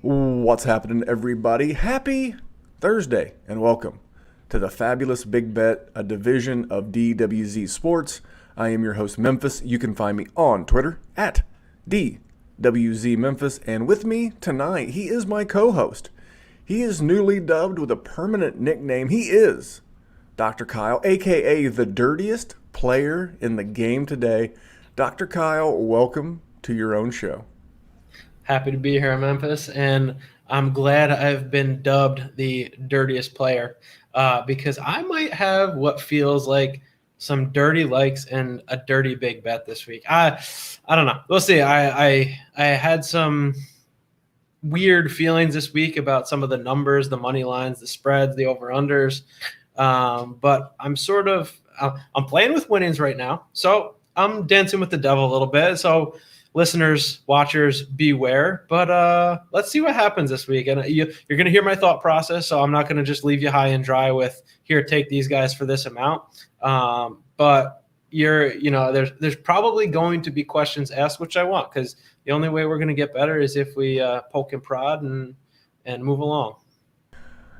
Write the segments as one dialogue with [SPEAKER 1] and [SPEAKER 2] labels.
[SPEAKER 1] What's happening, everybody? Happy Thursday, and welcome to the Fabulous Big Bet, a division of DWZ Sports. I am your host, Memphis. You can find me on Twitter at DWZ Memphis, and with me tonight, he is my co-host. He is newly dubbed with a permanent nickname. He is Dr. Kyle, aka the dirtiest player in the game today. Dr. Kyle, welcome to your own show.
[SPEAKER 2] Happy to be here in Memphis, and I'm glad I've been dubbed the dirtiest player because I might have what feels like some dirty likes and a dirty big bet this week. I don't know. We'll see. I had some weird feelings this week about some of the numbers, the money lines, the spreads, the over unders, but I'm playing with winnings right now, so I'm dancing with the devil a little bit. So listeners, watchers, beware. But let's see what happens this week. And you're going to hear my thought process, so I'm not going to just leave you high and dry with, here, take these guys for this amount. But there's probably going to be questions asked, which I want, because the only way we're going to get better is if we poke and prod and move along.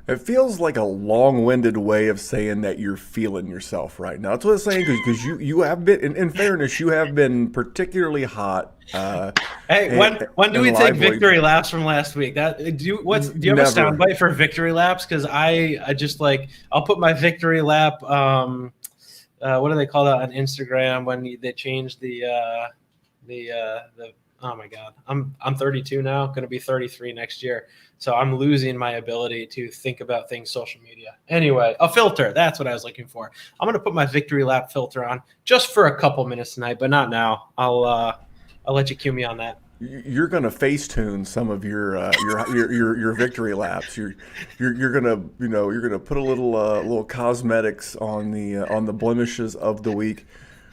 [SPEAKER 1] It feels like a long-winded way of saying that you're feeling yourself right now. That's what it's saying, because you have been, in fairness, you have been particularly hot.
[SPEAKER 2] Hey, when do we take victory laps from last week? Do you have a soundbite for victory laps? Because I just I'll put my victory lap. What do they call that on Instagram when they changed the oh my God, I'm 32 now, going to be 33 next year. So I'm losing my ability to think about things social media. Anyway, a filter, that's what I was looking for. I'm going to put my victory lap filter on just for a couple minutes tonight, but not now. I'll let you cue me on that.
[SPEAKER 1] You're going to Facetune some of your victory laps. You're going to you're going to put a little cosmetics on the blemishes of the week.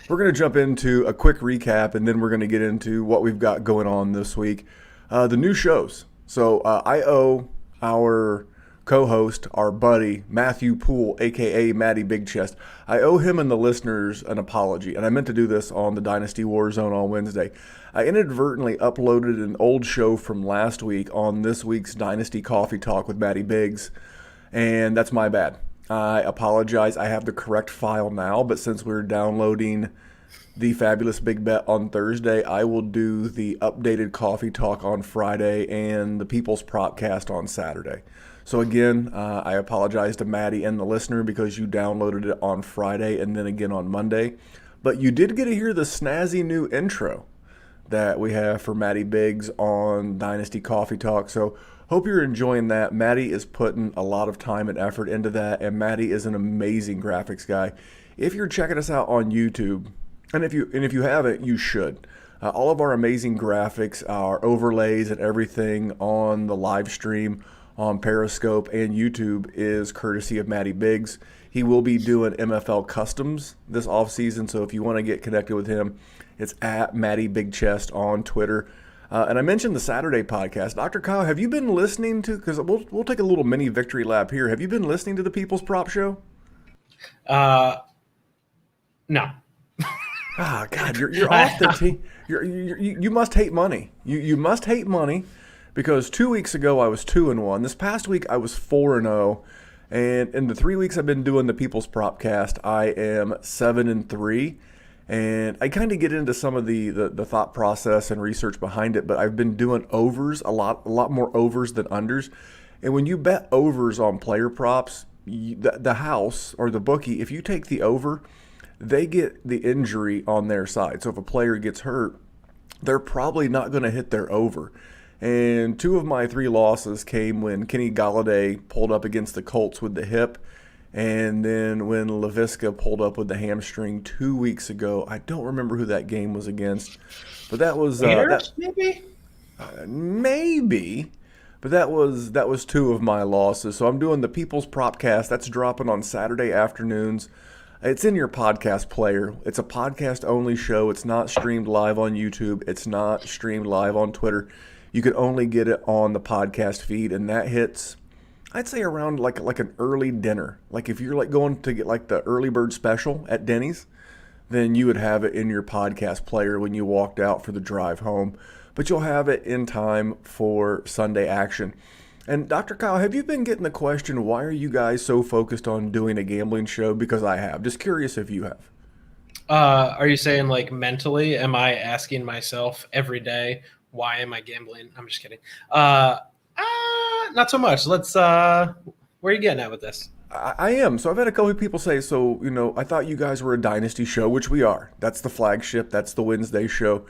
[SPEAKER 1] We're going to jump into a quick recap, and then we're going to get into what we've got going on this week. The new shows. So I owe our co-host, our buddy, Matthew Poole, a.k.a. Matty Big Chest, I owe him and the listeners an apology, and I meant to do this on the Dynasty Warzone on Wednesday. I inadvertently uploaded an old show from last week on this week's Dynasty Coffee Talk with Matty Biggs, and that's my bad. I apologize. I have the correct file now, but since we're downloading the Fabulous Big Bet on Thursday, I will do the updated Coffee Talk on Friday and the People's Propcast on Saturday. So again, I apologize to Maddie and the listener because you downloaded it on Friday and then again on Monday. But you did get to hear the snazzy new intro that we have for Matty Biggs on Dynasty Coffee Talk. So hope you're enjoying that. Maddie is putting a lot of time and effort into that, and Maddie is an amazing graphics guy. If you're checking us out on YouTube, and if you haven't, you should. All of our amazing graphics, our overlays, and everything on the live stream on Periscope and YouTube is courtesy of Matty Biggs. He will be doing MFL Customs this offseason, so if you want to get connected with him, it's at Matty Big Chest on Twitter. And I mentioned the Saturday podcast. Dr. Kyle, have you been listening to, because we'll take a little mini victory lap here. Have you been listening to the People's Prop Show?
[SPEAKER 2] No.
[SPEAKER 1] Ah, God, you're off the team. You must hate money. You must hate money, because 2 weeks ago I was 2-1. This past week I was 4-0, and in the 3 weeks I've been doing the People's Propcast, I am 7-3. And I kind of get into some of the thought process and research behind it, but I've been doing overs, a lot more overs than unders. And when you bet overs on player props, the house or the bookie, if you take the over, they get the injury on their side. So if a player gets hurt, they're probably not going to hit their over. And 2 of my 3 losses came when Kenny Golladay pulled up against the Colts with the hip, and then when Laviska pulled up with the hamstring 2 weeks ago. I don't remember who that game was against, but that was maybe. But that was 2 of my losses. So I'm doing the People's Propcast. That's dropping on Saturday afternoons. It's in your podcast player. It's a podcast-only show. It's not streamed live on YouTube. It's not streamed live on Twitter. You can only get it on the podcast feed, and that hits, I'd say, around like an early dinner. Like if you're like going to get like the early bird special at Denny's, then you would have it in your podcast player when you walked out for the drive home. but you'll have it in time for Sunday action. And Dr. Kyle, have you been getting the question, why are you guys so focused on doing a gambling show? Because I have. Just curious if you have.
[SPEAKER 2] Are you saying like mentally? Am I asking myself every day, why am I gambling? I'm just kidding. Not so much. Let's. Where are you getting at with this?
[SPEAKER 1] I am. So I've had a couple of people say, so, I thought you guys were a dynasty show, which we are. That's the flagship. That's the Wednesday show.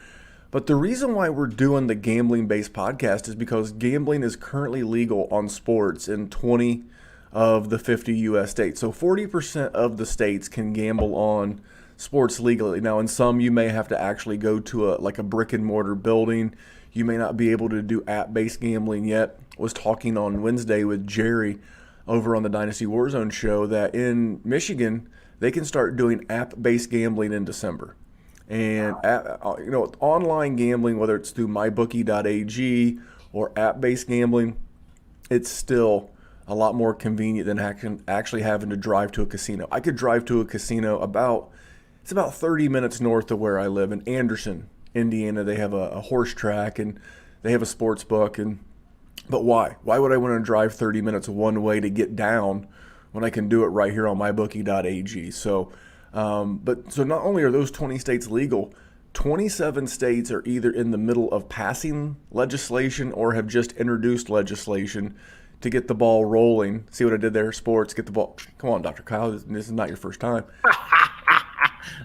[SPEAKER 1] But the reason why we're doing the gambling-based podcast is because gambling is currently legal on sports in 20 of the 50 U.S. states. So 40% of the states can gamble on sports legally. Now, in some, you may have to actually go to a brick and mortar building. You may not be able to do app-based gambling yet. I was talking on Wednesday with Jerry over on the Dynasty Warzone show that in Michigan, they can start doing app-based gambling in December. And online gambling, whether it's through mybookie.ag or app-based gambling, it's still a lot more convenient than actually having to drive to a casino. I could drive to a casino about 30 minutes north of where I live in Anderson, Indiana. They have a horse track and they have a sports book. But why? Why would I want to drive 30 minutes one way to get down when I can do it right here on mybookie.ag? So not only are those 20 states legal, 27 states are either in the middle of passing legislation or have just introduced legislation to get the ball rolling. See what I did there? Sports, get the ball. Come on, Dr. Kyle. This is not your first time.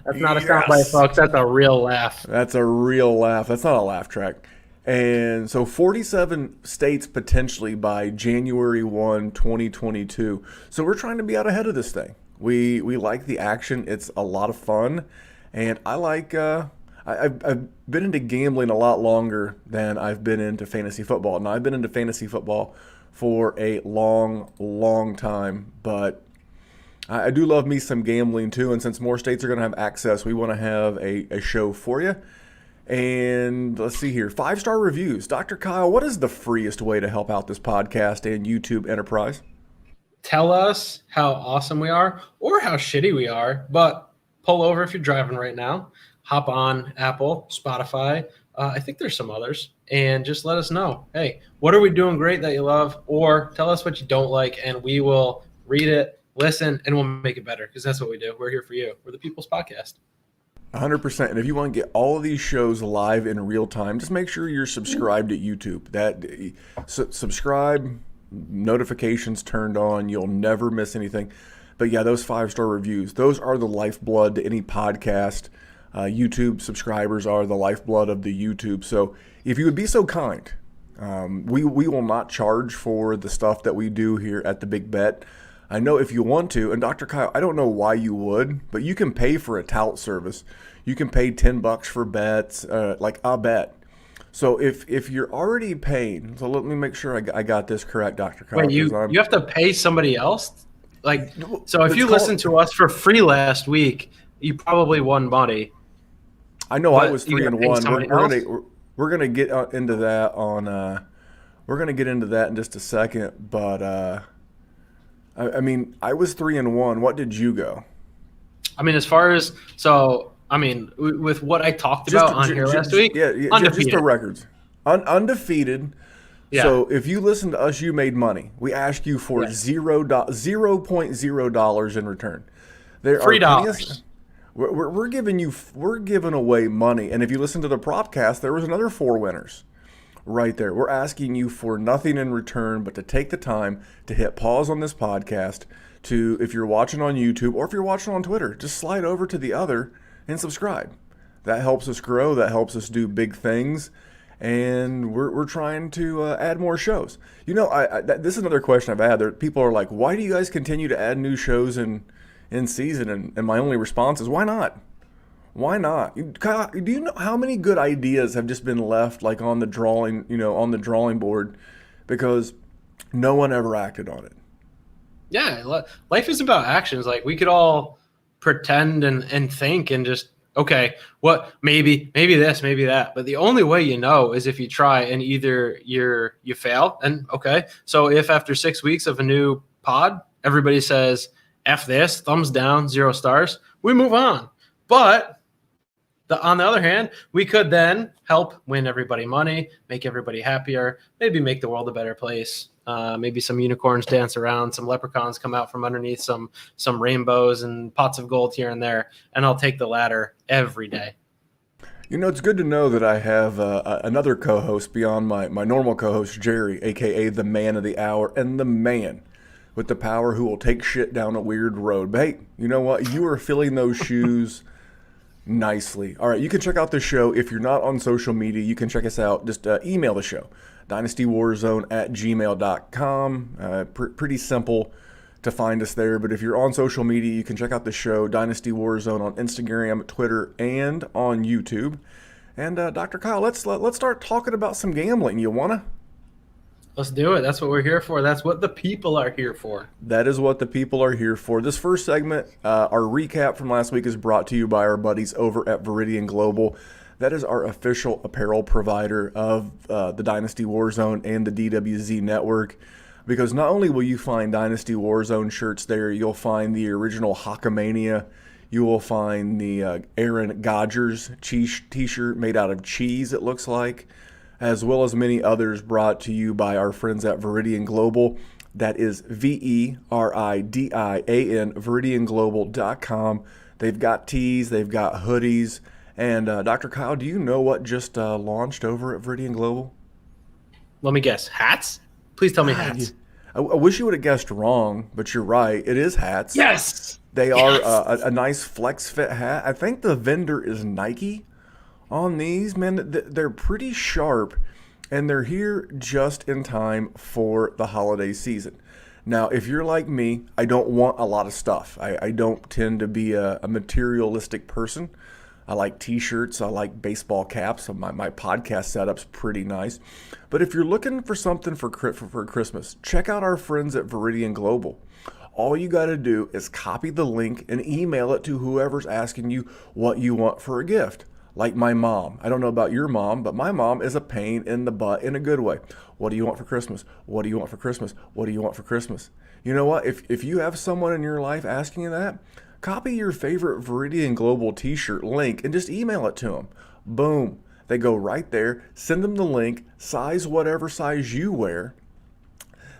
[SPEAKER 2] That's not a soundbite, folks. That's a real laugh.
[SPEAKER 1] That's a real laugh. That's not a laugh track. And so 47 states potentially by January 1, 2022. So we're trying to be out ahead of this thing. We like the action. It's a lot of fun. And I like I've been into gambling a lot longer than I've been into fantasy football. Now, I've been into fantasy football for a long, long time, but I do love me some gambling too. And since more states are going to have access, we want to have a show for you. And let's see here, 5-star reviews. Dr. Kyle, what is the freest way to help out this podcast and YouTube enterprise?
[SPEAKER 2] Tell us how awesome we are or how shitty we are, but pull over if you're driving right now. Hop on Apple, Spotify. I think there's some others. And just let us know, hey, what are we doing great that you love? Or tell us what you don't like, and we will read it, listen, and we'll make it better, because that's what we do. We're here for you. We're the People's Podcast.
[SPEAKER 1] 100%. And if you want to get all of these shows live in real time, just make sure you're subscribed to YouTube. Subscribe, notifications turned on. You'll never miss anything. But yeah, those 5-star reviews, those are the lifeblood to any podcast. YouTube subscribers are the lifeblood of the YouTube. So if you would be so kind, we will not charge for the stuff that we do here at The Big Bet. I know if you want to, and Dr. Kyle, I don't know why you would, but you can pay for a tout service. You can pay $10 for bets, like a bet. So if you're already paying, so let me make sure I got this correct, Dr. Kyle.
[SPEAKER 2] Wait, you have to pay somebody else? So if you listened to us for free last week, you probably won money.
[SPEAKER 1] I know I was 3-1. We're gonna get into that on. We're gonna get into that in just a second, but I mean, I was 3-1. What did you go?
[SPEAKER 2] I mean, with what I talked about on here last week, undefeated.
[SPEAKER 1] Just the records, undefeated. Yeah. So if you listen to us, you made money. We ask you for $0.0 in return.
[SPEAKER 2] $3.
[SPEAKER 1] We're giving away money, and if you listen to the Propcast, there was another 4 winners right there. We're asking you for nothing in return but to take the time to hit pause on this podcast. To, if you're watching on YouTube or if you're watching on Twitter, just slide over to the other and subscribe. That helps us grow. That helps us do big things, and we're trying to add more shows. This is another question I've had. People are like, "Why do you guys continue to add new shows in season?" And my only response is, why not? Why not? Kyle, do you know how many good ideas have just been left on the drawing board because no one ever acted on it?
[SPEAKER 2] Yeah, life is about actions. We could all pretend and think and just, okay, what, maybe this, maybe that. But the only way you know is if you try, and either you fail, and okay. So if after 6 weeks of a new pod, everybody says, F this, thumbs down, 0 stars, we move on. But On the other hand, we could then help win everybody money, make everybody happier, maybe make the world a better place. Maybe some unicorns dance around, some leprechauns come out from underneath, some rainbows and pots of gold here and there, and I'll take the latter every day.
[SPEAKER 1] It's good to know that I have another co-host beyond my normal co-host, Jerry, aka the man of the hour, and the man with the power who will take shit down a weird road. But hey, you know what? You are filling those shoes nicely. All right, you can check out the show. If you're not on social media, you can check us out. Just email the show, dynastywarzone@gmail.com. Pretty simple to find us there. But if you're on social media, you can check out the show, Dynasty Warzone, on Instagram, Twitter, and on YouTube. And Dr. Kyle, let's start talking about some gambling. You wanna?
[SPEAKER 2] Let's do it. That's what we're here for. That's what the people are here for.
[SPEAKER 1] That is what the people are here for. This first segment, our recap from last week, is brought to you by our buddies over at Veridian Global. That is our official apparel provider of the Dynasty Warzone and the DWZ network. Because not only will you find Dynasty Warzone shirts there, you'll find the original Hawkamania. You will find the Aaron Godgers t-shirt made out of cheese, it looks like, as well as many others brought to you by our friends at Veridian Global. That is Veridian, veridianglobal.com. They've got tees, they've got hoodies. And Dr. Kyle, do you know what just launched over at Veridian Global?
[SPEAKER 2] Let me guess. Hats? Please tell me hats.
[SPEAKER 1] I wish you would have guessed wrong, but you're right. It is hats.
[SPEAKER 2] Yes!
[SPEAKER 1] They are a nice flex fit hat. I think the vendor is Nike on these. Man, they're pretty sharp, and they're here just in time for the holiday season. Now, if you're like me, I don't want a lot of stuff. I don't tend to be a materialistic person. I like t-shirts. I like baseball caps. My podcast setup's pretty nice. But if you're looking for something for Christmas, check out our friends at Veridian Global. All you got to do is copy the link and email it to whoever's asking you what you want for a gift. Like my mom. I don't know about your mom, but my mom is a pain in the butt in a good way. What do you want for Christmas? What do you want for Christmas? What do you want for Christmas? You know what? If you have someone in your life asking you that, copy your favorite Veridian Global t-shirt link and just email it to them. Boom. They go right there. Send them the link. Size whatever size you wear.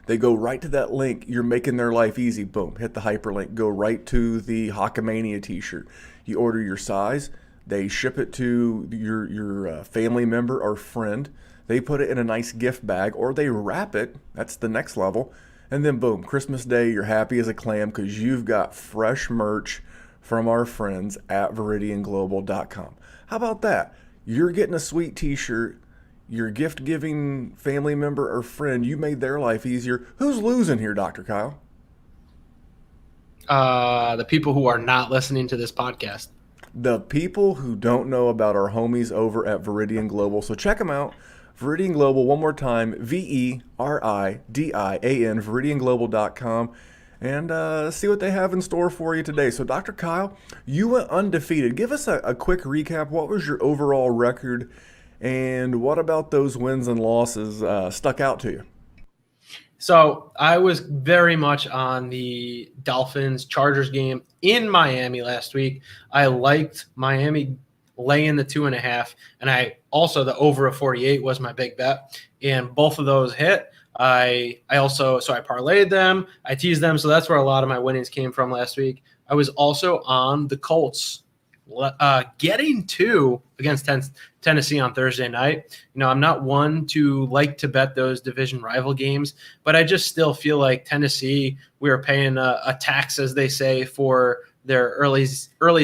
[SPEAKER 1] They go right to that link. You're making their life easy. Boom. Hit the hyperlink. Go right to the Hawkamania t-shirt. You order your size. They ship it to your family member or friend. They put it in a nice gift bag, or they wrap it. That's the next level. And then boom, Christmas Day, you're happy as a clam because you've got fresh merch from our friends at VeridianGlobal.com. How about that? You're getting a sweet t-shirt. Your gift-giving family member or friend, you made their life easier. Who's losing here, Dr. Kyle?
[SPEAKER 2] The people who are not listening to this podcast.
[SPEAKER 1] The people who don't know about our homies over at Veridian Global. So check them out. Veridian Global, one more time, Veridian, VeridianGlobal.com, and see what they have in store for you today. So, Dr. Kyle, you went undefeated. Give us a quick recap. What was your overall record, and what about those wins and losses stuck out to you?
[SPEAKER 2] So I was very much on the Dolphins-Chargers game in Miami last week. I liked Miami laying the 2.5, and I also the over of 48 was my big bet, and both of those hit. I parlayed them, I teased them, so that's where a lot of my winnings came from last week. I was also on the Colts getting 2 against Tennessee on Thursday night. I'm not one to like to bet those division rival games, but I just still feel like Tennessee, we are paying a tax, as they say, for their early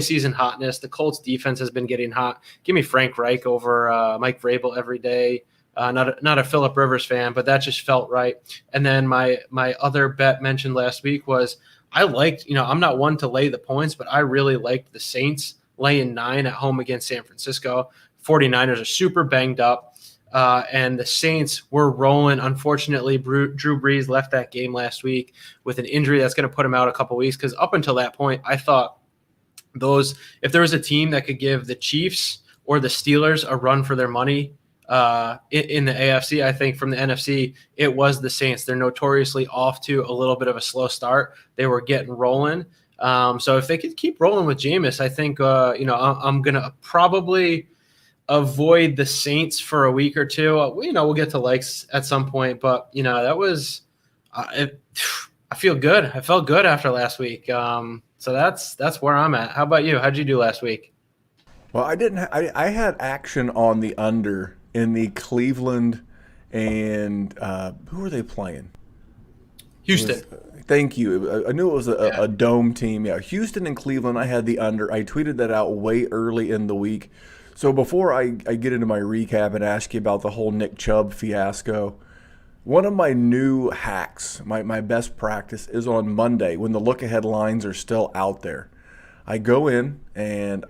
[SPEAKER 2] season hotness. The Colts defense has been getting hot. Give me Frank Reich over Mike Vrabel every day. Not a Phillip Rivers fan, but that just felt right. And then my other bet mentioned last week was I liked, I'm not one to lay the points, but I really liked the Saints laying 9 at home against San Francisco. 49ers are super banged up, and the Saints were rolling. Unfortunately, Drew Brees left that game last week with an injury that's going to put him out a couple weeks, because up until that point, I thought if there was a team that could give the Chiefs or the Steelers a run for their money in the AFC, I think from the NFC, it was the Saints. They're notoriously off to a little bit of a slow start. They were getting rolling. So if they could keep rolling with Jameis, I think I'm gonna probably avoid the Saints for a week or two. We'll get to likes at some point, but that was I feel good. I felt good after last week. So that's where I'm at. How about you? How'd you do last week?
[SPEAKER 1] Well, I didn't. I had action on the under in the Cleveland and who were they playing? It
[SPEAKER 2] Houston.
[SPEAKER 1] was. Thank you. I knew it was
[SPEAKER 2] Yeah.
[SPEAKER 1] a dome team. Yeah, Houston and Cleveland. I had the under. I tweeted that out way early in the week. So before I get into my recap and ask you about the whole Nick Chubb fiasco, one of my new hacks, my best practice, is on Monday when the look ahead lines are still out there. I go in and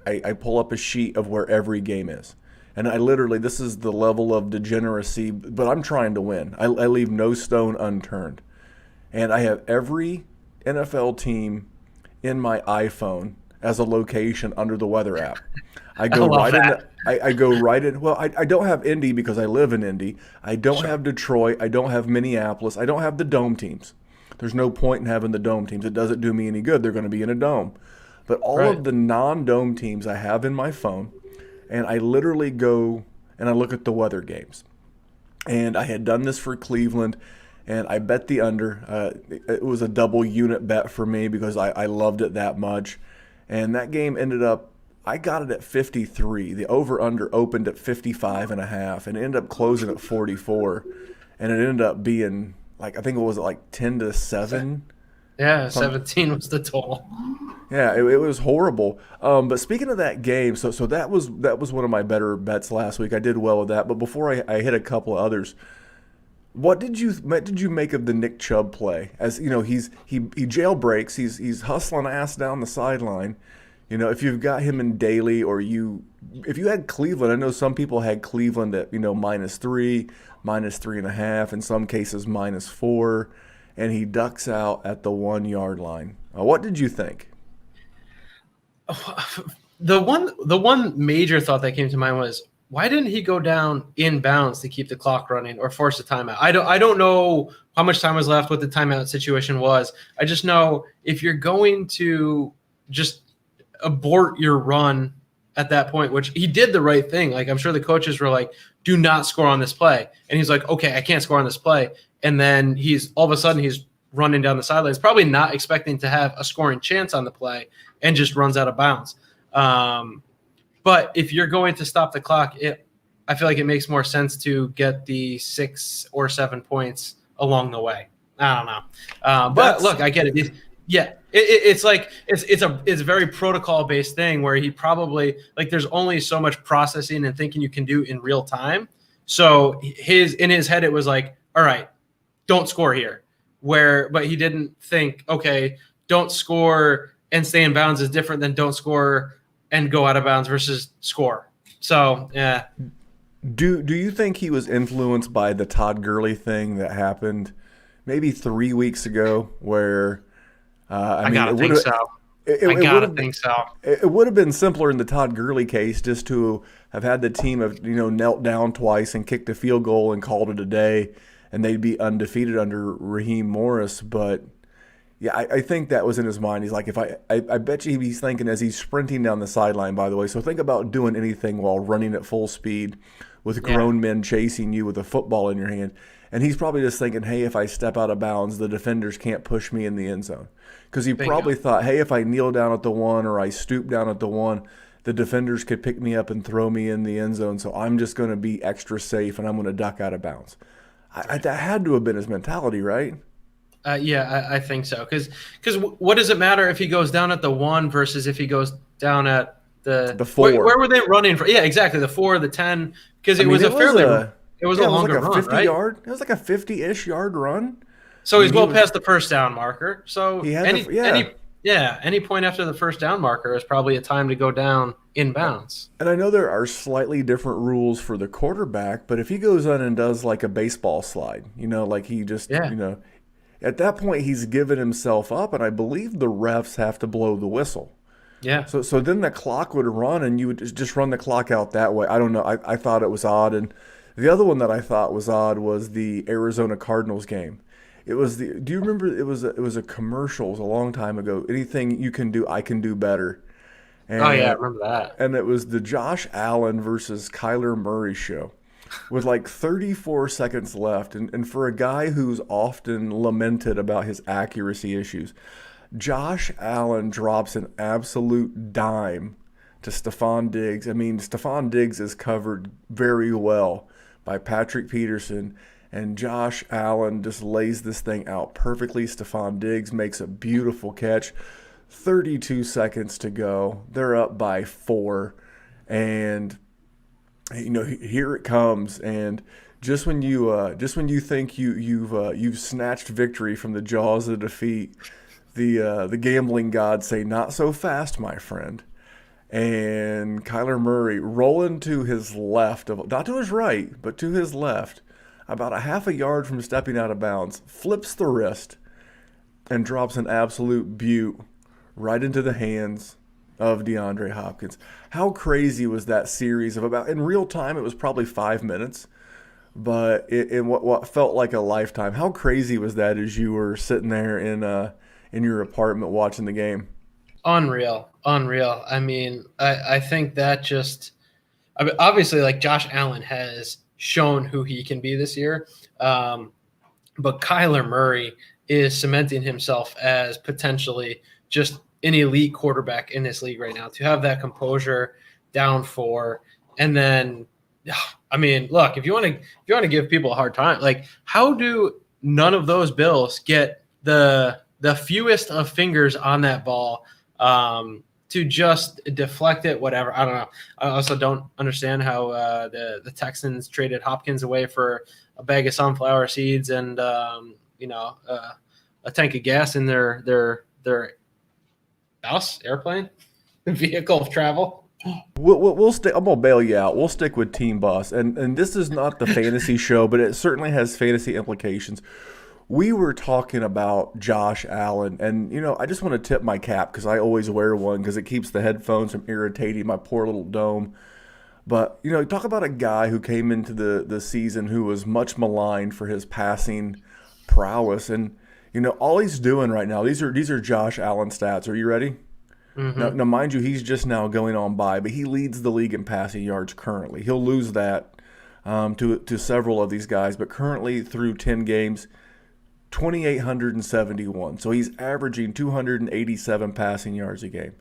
[SPEAKER 1] I pull up a sheet of where every game is. And I literally, this is the level of degeneracy, but I'm trying to win. I leave no stone unturned. And I have every NFL team in my iPhone as a location under the weather app. I
[SPEAKER 2] I
[SPEAKER 1] go
[SPEAKER 2] love
[SPEAKER 1] right in.
[SPEAKER 2] that.
[SPEAKER 1] I go right in. Well, I don't have Indy because I live in Indy. I don't
[SPEAKER 2] Sure.
[SPEAKER 1] have Detroit. I don't have Minneapolis. I don't have the dome teams. There's no point in having the dome teams. It doesn't do me any good. They're going to be in a dome. But all
[SPEAKER 2] Right.
[SPEAKER 1] of the non-dome teams I have in my phone, and I literally go and I look at the weather games. And I had done this for Cleveland, and I bet the under. It was a double unit bet for me because I loved it that much. And that game ended up, I got it at 53. The over under opened at 55 and a half and ended up closing at 44. And it ended up being like, I think it was like 10 to 7.
[SPEAKER 2] Yeah,
[SPEAKER 1] Some,
[SPEAKER 2] 17 was the total.
[SPEAKER 1] yeah, it was horrible. But speaking of that game, so that was one of my better bets last week. I did well with that. But before I hit a couple of others, what did you make of the Nick Chubb play? As you know, he jailbreaks. He's hustling ass down the sideline. If you've got him in daily, or if you had Cleveland, I know some people had Cleveland at -3, -3.5, in some cases -4, and he ducks out at the 1 yard line. What did you think?
[SPEAKER 2] The one major thought that came to mind was, why didn't he go down in bounds to keep the clock running or force a timeout? I don't know how much time was left, what the timeout situation was. I just know if you're going to just abort your run at that point, which he did the right thing. Like, I'm sure the coaches were like, do not score on this play. And he's like, okay, I can't score on this play. And then he's all of a sudden he's running down the sidelines, probably not expecting to have a scoring chance on the play, and just runs out of bounds. But if you're going to stop the clock, I feel like it makes more sense to get the 6 or 7 points along the way. I don't know. But
[SPEAKER 1] That's
[SPEAKER 2] look, I get it. It's like it's a very protocol based thing where he probably, like, there's only so much processing and thinking you can do in real time. So in his head it was like, all right, don't score here. But he didn't think, okay, don't score and stay in bounds is different than don't score and go out of bounds versus score. So yeah,
[SPEAKER 1] Do you think he was influenced by the Todd Gurley thing that happened maybe 3 weeks ago, where
[SPEAKER 2] I gotta think so. I
[SPEAKER 1] it would
[SPEAKER 2] gotta
[SPEAKER 1] have
[SPEAKER 2] think so.
[SPEAKER 1] it would have been simpler in the Todd Gurley case just to have had the team of knelt down twice and kicked a field goal and called it a day, and they'd be undefeated under Raheem Morris. But yeah, I think that was in his mind. He's like, I bet you he's thinking as he's sprinting down the sideline, by the way. So think about doing anything while running at full speed with
[SPEAKER 2] Yeah,
[SPEAKER 1] grown men chasing you with a football in your hand. And he's probably just thinking, hey, if I step out of bounds, the defenders can't push me in the end zone. Because he
[SPEAKER 2] bingo.
[SPEAKER 1] probably thought, hey, if I kneel down at the 1 or I stoop down at the 1, the defenders could pick me up and throw me in the end zone. So I'm just going to be extra safe and I'm going to duck out of bounds. That had to have been his mentality, right?
[SPEAKER 2] Yeah, I think so. Because what does it matter if he goes down at the 1 versus if he goes down at the
[SPEAKER 1] The
[SPEAKER 2] where
[SPEAKER 1] 4.
[SPEAKER 2] were they running for? Yeah, exactly, the 4, the 10. Because
[SPEAKER 1] I
[SPEAKER 2] it
[SPEAKER 1] mean,
[SPEAKER 2] was a fairly it was
[SPEAKER 1] yeah,
[SPEAKER 2] a
[SPEAKER 1] it was like
[SPEAKER 2] longer
[SPEAKER 1] a
[SPEAKER 2] run,
[SPEAKER 1] 50
[SPEAKER 2] right?
[SPEAKER 1] yard. It was like a 50-ish yard run.
[SPEAKER 2] So
[SPEAKER 1] I
[SPEAKER 2] he's
[SPEAKER 1] mean, he
[SPEAKER 2] well
[SPEAKER 1] was
[SPEAKER 2] past the first down marker. So
[SPEAKER 1] he had yeah.
[SPEAKER 2] any point after the first down marker is probably a time to go down in bounds.
[SPEAKER 1] And I know there are slightly different rules for the quarterback, but if he goes on and does like a baseball slide, like he just,
[SPEAKER 2] Yeah,
[SPEAKER 1] at that point he's given himself up, and I believe the refs have to blow the whistle.
[SPEAKER 2] yeah,
[SPEAKER 1] So then the clock would run, and you would just run the clock out that way. I don't know. I thought it was odd. And the other one that I thought was odd was the Arizona Cardinals game. It was the. Do you remember? It was a commercial. It was a long time ago. Anything you can do, I can do better.
[SPEAKER 2] Oh yeah, I
[SPEAKER 1] And
[SPEAKER 2] remember that.
[SPEAKER 1] and it was the Josh Allen versus Kyler Murray show with like 34 seconds left. And for a guy who's often lamented about his accuracy issues, Josh Allen drops an absolute dime to Stephon Diggs. I mean, Stephon Diggs is covered very well by Patrick Peterson, and Josh Allen just lays this thing out perfectly. Stephon Diggs makes a beautiful catch. 32 seconds to go. They're up by 4, and here it comes. And just when you think you've snatched victory from the jaws of defeat, the gambling gods say, "Not so fast, my friend." And Kyler Murray rolling to his left, not to his right, but to his left, about a half a yard from stepping out of bounds, flips the wrist and drops an absolute beaut right into the hands of DeAndre Hopkins. How crazy was that series of about, in real time, it was probably 5 minutes, but in what felt like a lifetime. How crazy was that as you were sitting there in your apartment watching the game?
[SPEAKER 2] Unreal, unreal. I mean, I think that just, I mean, obviously, like Josh Allen has shown who he can be this year, but Kyler Murray is cementing himself as potentially just an elite quarterback in this league right now. To have that composure down 4, and then, I mean, look, if you want to give people a hard time, like how do none of those Bills get the fewest of fingers on that ball to just deflect it, whatever. I don't know. I also don't understand how the Texans traded Hopkins away for a bag of sunflower seeds and a tank of gas in their bus airplane vehicle of travel.
[SPEAKER 1] We'll stick. I'm gonna bail you out. We'll stick with Team Bus, and this is not the fantasy show, but it certainly has fantasy implications. We were talking about Josh Allen, and I just want to tip my cap because I always wear one because it keeps the headphones from irritating my poor little dome. But talk about a guy who came into the season who was much maligned for his passing prowess, and all he's doing right now. These are Josh Allen stats. Are you ready?
[SPEAKER 2] Mm-hmm.
[SPEAKER 1] Now, mind you, he's just now going on by, but he leads the league in passing yards currently. He'll lose that to several of these guys, but currently through 10 games, 2,871. So he's averaging 287 passing yards a game.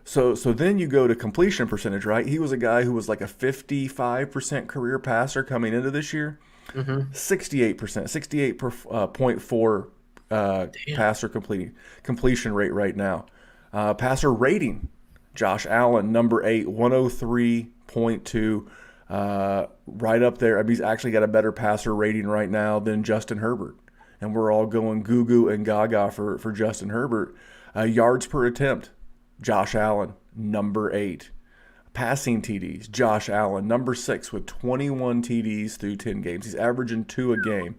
[SPEAKER 1] So then you go to completion percentage, right? He was a guy who was like a 55% career passer coming into this year.
[SPEAKER 2] Mm-hmm.
[SPEAKER 1] 68%, 68.4 passer completion rate right now. Passer rating, Josh Allen, number 8, 103.2, right up there. I mean, he's actually got a better passer rating right now than Justin Herbert. And we're all going goo and gaga for Justin Herbert. Yards per attempt, Josh Allen, number 8. Passing TDs, Josh Allen, number 6 with 21 TDs through 10 games. He's averaging 2 a game.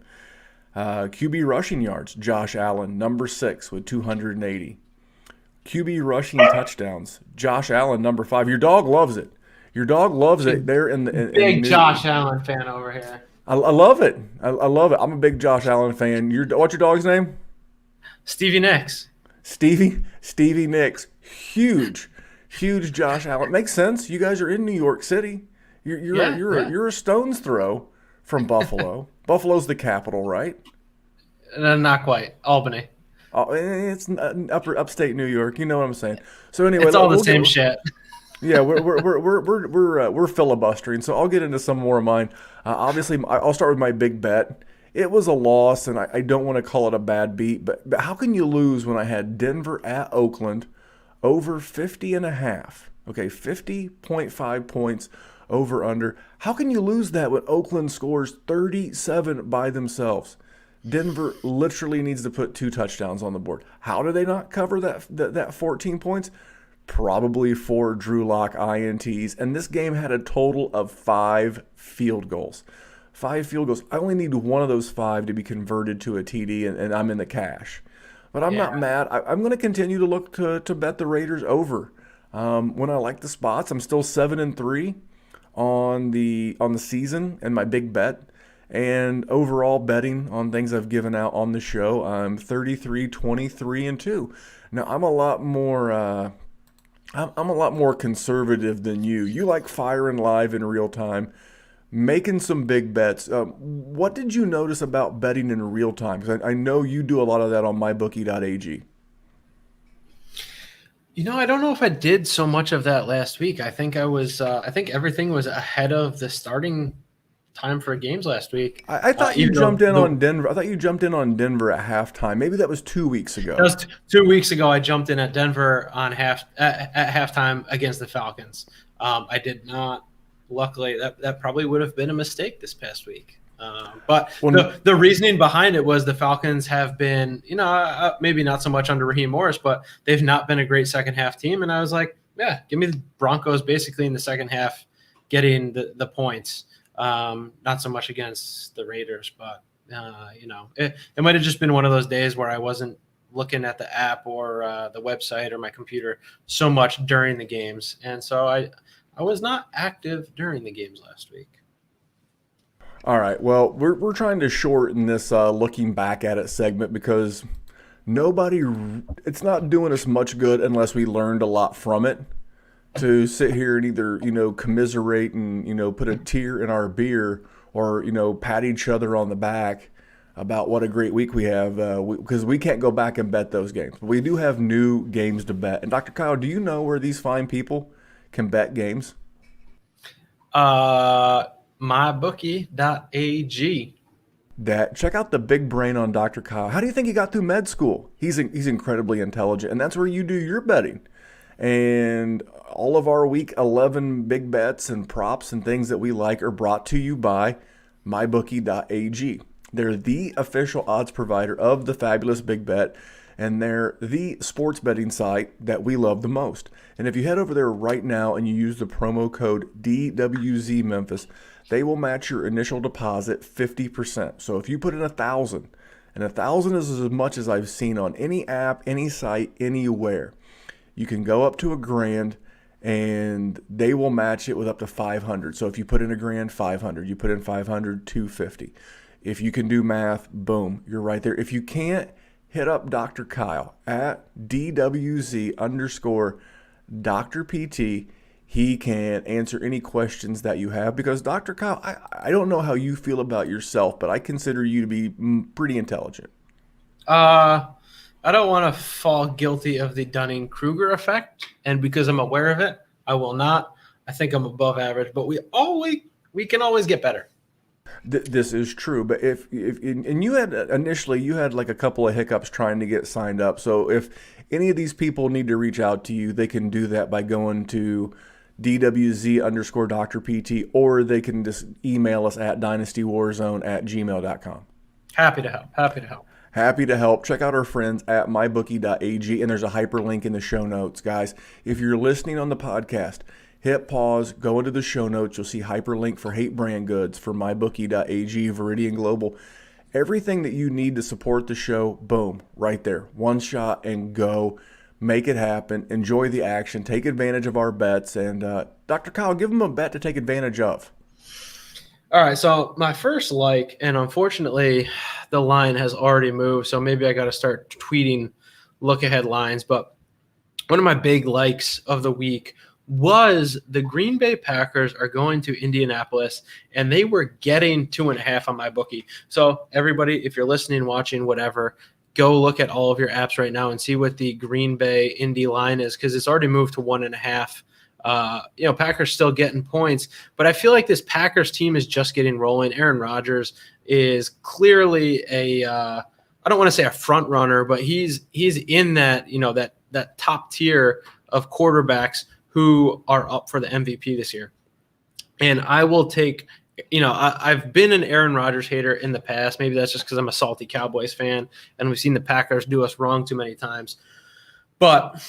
[SPEAKER 1] QB rushing yards, Josh Allen, number 6 with 280. QB rushing touchdowns, Josh Allen, number 5. Your dog loves it. Your dog loves it. They're in the
[SPEAKER 2] Big Josh Allen fan over here.
[SPEAKER 1] I love it. I love it. I'm a big Josh Allen fan. What's your dog's name?
[SPEAKER 2] Stevie Nicks.
[SPEAKER 1] Stevie Nicks. Huge Josh Allen. Makes sense. You guys are in New York City. You're a stone's throw from Buffalo. Buffalo's the capital, right?
[SPEAKER 2] Not quite. Albany.
[SPEAKER 1] Oh, it's upstate New York. You know what I'm saying. So anyway,
[SPEAKER 2] it's all the same shit.
[SPEAKER 1] Yeah, we're filibustering. So I'll get into some more of mine. Obviously, I'll start with my big bet. It was a loss, and I don't want to call it a bad beat, but how can you lose when I had Denver at Oakland over 50.5? Okay, 50.5 points over under. How can you lose that when Oakland scores 37 by themselves? Denver literally needs to put 2 touchdowns on the board. How do they not cover that 14 points? Probably 4 Drew Lock INTs. And this game had a total of 5 field goals. 5 field goals. I only need one of those 5 to be converted to a TD, and I'm in the cash. But I'm not mad. I'm going to continue to look to bet the Raiders over. When I like the spots, I'm still 7-3 on the season and my big bet. And overall betting on things I've given out on the show, I'm 33, 23, and 2. Now I'm a lot more I'm a lot more conservative than you. You like firing live in real time, making some big bets. What did you notice about betting in real time? Because I know you do a lot of that on mybookie.ag.
[SPEAKER 2] I don't know if I did so much of that last week. I think I think everything was ahead of the starting time for games last week.
[SPEAKER 1] I thought you
[SPEAKER 2] Even though
[SPEAKER 1] jumped in on Denver. I thought you jumped in on Denver at halftime. Maybe that was 2 weeks
[SPEAKER 2] that
[SPEAKER 1] ago.
[SPEAKER 2] was 2 weeks ago. I jumped in at Denver on at halftime against the Falcons. I did not. Luckily, that probably would have been a mistake this past week. But
[SPEAKER 1] Well,
[SPEAKER 2] the reasoning behind it was the Falcons have been, maybe not so much under Raheem Morris, but they've not been a great second half team. And I was like, yeah, give me the Broncos basically in the second half getting the points. Not so much against the Raiders, but it might have just been one of those days where I wasn't looking at the app or the website or my computer so much during the games, and so I was not active during the games last week.
[SPEAKER 1] all right. Well, we're trying to shorten this looking back at it segment because nobody, it's not doing us much good unless we learned a lot from it. To sit here and either commiserate and put a tear in our beer or pat each other on the back about what a great week we have because we can't go back and bet those games. But we do have new games to bet. And Dr. Kyle, do you know where these fine people can bet games?
[SPEAKER 2] Mybookie.ag.
[SPEAKER 1] Check out the big brain on Dr. Kyle. How do you think he got through med school? He's incredibly intelligent, and that's where you do your betting. And all of our week 11 big bets and props and things that we like are brought to you by mybookie.ag. They're the official odds provider of the Fabulous Big Bet, and they're the sports betting site that we love the most. And if you head over there right now and you use the promo code DWZ Memphis, they will match your initial deposit 50%. So if you put in 1,000, and 1,000 is as much as I've seen on any app, any site, anywhere. You can go up to $1,000 and they will match it with up to 500. So if you put in $1,000, 500. You put in 500, 250. If you can do math, boom, you're right there. If you can't, hit up Dr. Kyle at DWZ_Dr. PT. He can answer any questions that you have because Dr. Kyle, I don't know how you feel about yourself, but I consider you to be pretty intelligent.
[SPEAKER 2] I don't want to fall guilty of the Dunning-Kruger effect, and because I'm aware of it, I will not. I think I'm above average, but we can always get better.
[SPEAKER 1] This is true, but if and you had like a couple of hiccups trying to get signed up. So if any of these people need to reach out to you, they can do that by going to DWZ_Dr. PT, or they can just email us at dynastywarzone@gmail.com.
[SPEAKER 2] Happy to help.
[SPEAKER 1] Happy to help. Check out our friends at mybookie.ag, and there's a hyperlink in the show notes, guys. If you're listening on the podcast, hit pause, go into the show notes. You'll see hyperlink for Hate Brand Goods, for mybookie.ag, Viridian Global. Everything that you need to support the show, boom, right there. One shot and go. Make it happen. Enjoy the action. Take advantage of our bets. And Dr. Kyle, give them a bet to take advantage of.
[SPEAKER 2] All right, so my first and unfortunately, the line has already moved, so maybe I got to start tweeting look-ahead lines. But one of my big likes of the week was the Green Bay Packers are going to Indianapolis, and they were getting 2.5 on MyBookie. So everybody, if you're listening, watching, whatever, go look at all of your apps right now and see what the Green Bay Indy line is, because it's already moved to 1.5. Packers still getting points, but I feel like this Packers team is just getting rolling. Aaron Rodgers is clearly I don't want to say a front runner, but he's in that, that top tier of quarterbacks who are up for the MVP this year. And I will take, I've been an Aaron Rodgers hater in the past. Maybe that's just because I'm a salty Cowboys fan and we've seen the Packers do us wrong too many times. But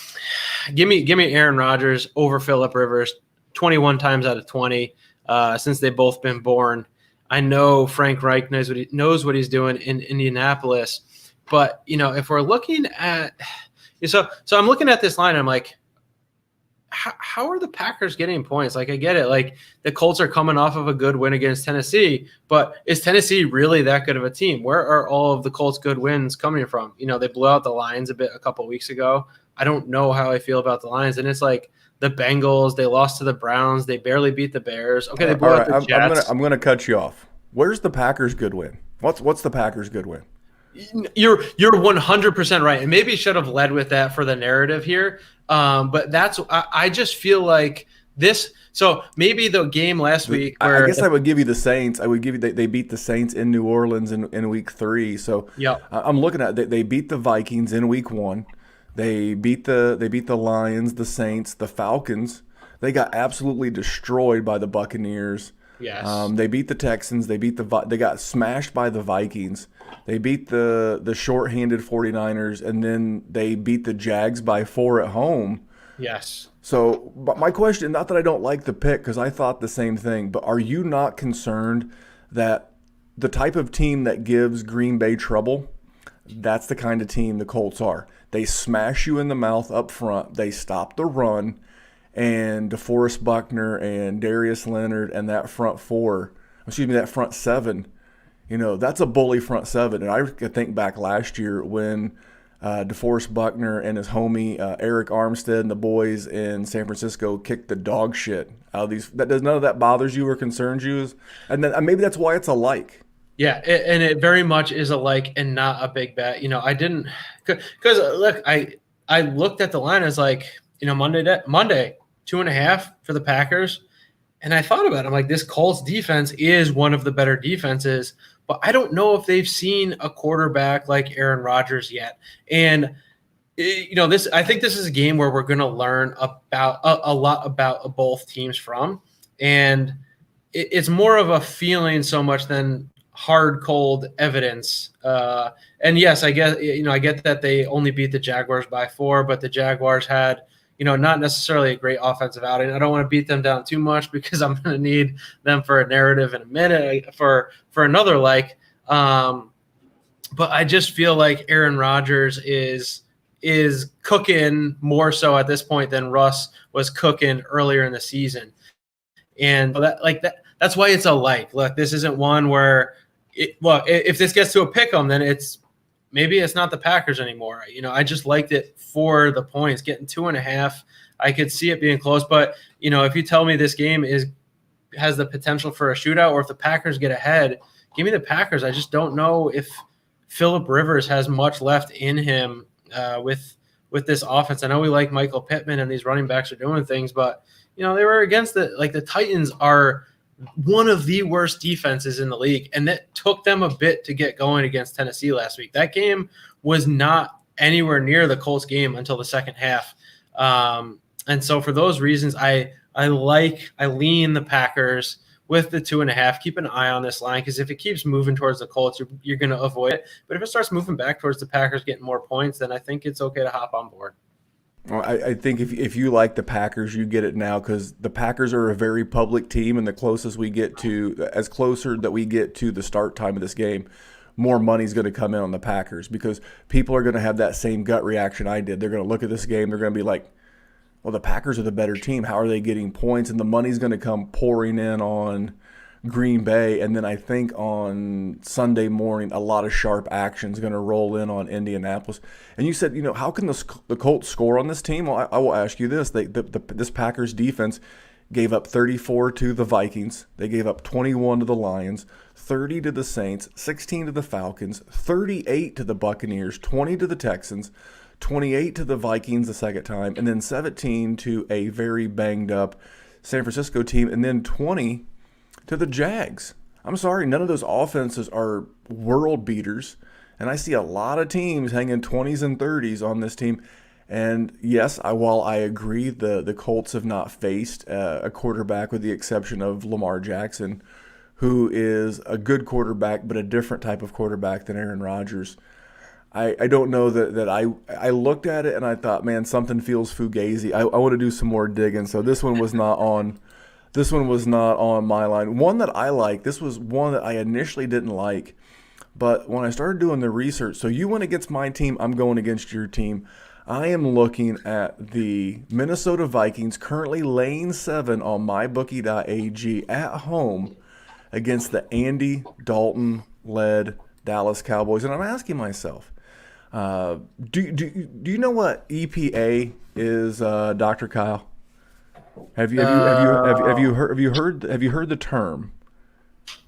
[SPEAKER 2] give me Aaron Rodgers over Phillip Rivers 21 times out of 20 since they've both been born. I know Frank Reich knows what he's doing in Indianapolis, but if we're looking at so I'm looking at this line, I'm like, how are the Packers getting points? Like, I get it. Like, the Colts are coming off of a good win against Tennessee, but is Tennessee really that good of a team? Where are all of the Colts' good wins coming from? They blew out the Lions a couple of weeks ago. I don't know how I feel about the Lions. And it's like the Bengals, they lost to the Browns. They barely beat the Bears. Okay, they blew
[SPEAKER 1] All
[SPEAKER 2] out
[SPEAKER 1] right,
[SPEAKER 2] the Jets.
[SPEAKER 1] I'm gonna cut you off. Where's the Packers' good win? What's the Packers' good win?
[SPEAKER 2] You're 100% right, and maybe should have led with that for the narrative here. But I just feel like this. So maybe the game last week, where
[SPEAKER 1] I guess I would give you the Saints. I would give you they beat the Saints in New Orleans in week 3. So
[SPEAKER 2] yeah,
[SPEAKER 1] I'm looking at they beat the Vikings in week 1. They beat the Lions, the Saints, the Falcons. They got absolutely destroyed by the Buccaneers.
[SPEAKER 2] yes,
[SPEAKER 1] They beat the Texans. They got smashed by the Vikings. They beat the shorthanded 49ers, and then they beat the Jags by 4 at home.
[SPEAKER 2] yes.
[SPEAKER 1] So, but my question, not that I don't like the pick, because I thought the same thing, but are you not concerned that the type of team that gives Green Bay trouble, that's the kind of team the Colts are? They smash you in the mouth up front. They stop the run, and DeForest Buckner and Darius Leonard and that that front seven, that's a bully front seven. And I think back last year when DeForest Buckner and his homie Eric Armstead and the boys in San Francisco kicked the dog shit out of these. None of that bothers you or concerns you? And then maybe that's why it's a like.
[SPEAKER 2] Yeah, and it very much is a like and not a big bet. I didn't because look, I looked at the line as like Monday 2.5 for the Packers, and I thought about it. I'm like, this Colts defense is one of the better defenses, but I don't know if they've seen a quarterback like Aaron Rodgers yet. And I think this is a game where we're going to learn about a lot about both teams from, and it's more of a feeling so much than hard cold evidence. And yes, I get that they only beat the Jaguars by 4, but the Jaguars had not necessarily a great offensive outing. I don't want to beat them down too much because I'm going to need them for a narrative in a minute for another like. But I just feel like Aaron Rodgers is cooking more so at this point than Russ was cooking earlier in the season. And that's why it's a like. Look, this isn't one where if this gets to a pick 'em, then maybe it's not the Packers anymore. I just liked it for the points, getting 2.5. I could see it being close, but if you tell me this game has the potential for a shootout, or if the Packers get ahead, give me the Packers. I just don't know if Phillip Rivers has much left in him with this offense. I know we like Michael Pittman and these running backs are doing things, but they were against the Titans are one of the worst defenses in the league, and that took them a bit to get going against Tennessee last week. That game was not anywhere near the Colts game until the second half. And so for those reasons, I lean the Packers with the 2.5. Keep an eye on this line, because if it keeps moving towards the Colts, you're going to avoid it. But if it starts moving back towards the Packers getting more points, then I think it's okay to hop on board.
[SPEAKER 1] Well, I think if you like the Packers, you get it now, because the Packers are a very public team, and closer that we get to the start time of this game, more money's going to come in on the Packers, because people are going to have that same gut reaction I did. They're going to look at this game, they're going to be like, well, the Packers are the better team. How are they getting points? And the money's going to come pouring in on Green Bay, and then I think on Sunday morning a lot of sharp action is going to roll in on Indianapolis. And you said, how can the Colts score on this team? Well, I will ask you this: this Packers defense gave up 34 to the Vikings, they gave up 21 to the Lions, 30 to the Saints, 16 to the Falcons, 38 to the Buccaneers, 20 to the Texans, 28 to the Vikings the second time, and then 17 to a very banged up San Francisco team, and then 20 to the Jags. I'm sorry, none of those offenses are world beaters, and I see a lot of teams hanging 20s and 30s on this team. And yes, while I agree the Colts have not faced a quarterback, with the exception of Lamar Jackson, who is a good quarterback but a different type of quarterback than Aaron Rodgers. I don't know that I looked at it and I thought, man, something feels fugazi. I want to do some more digging. So this one was not on my line. One that I like, this was one that I initially didn't like, but when I started doing the research, so you went against my team, I'm going against your team. I am looking at the Minnesota Vikings currently laying 7 on mybookie.ag at home against the Andy Dalton led Dallas Cowboys. And I'm asking myself, do you know what EPA is, Dr. Kyle?
[SPEAKER 2] Uh,
[SPEAKER 1] Have you heard the term?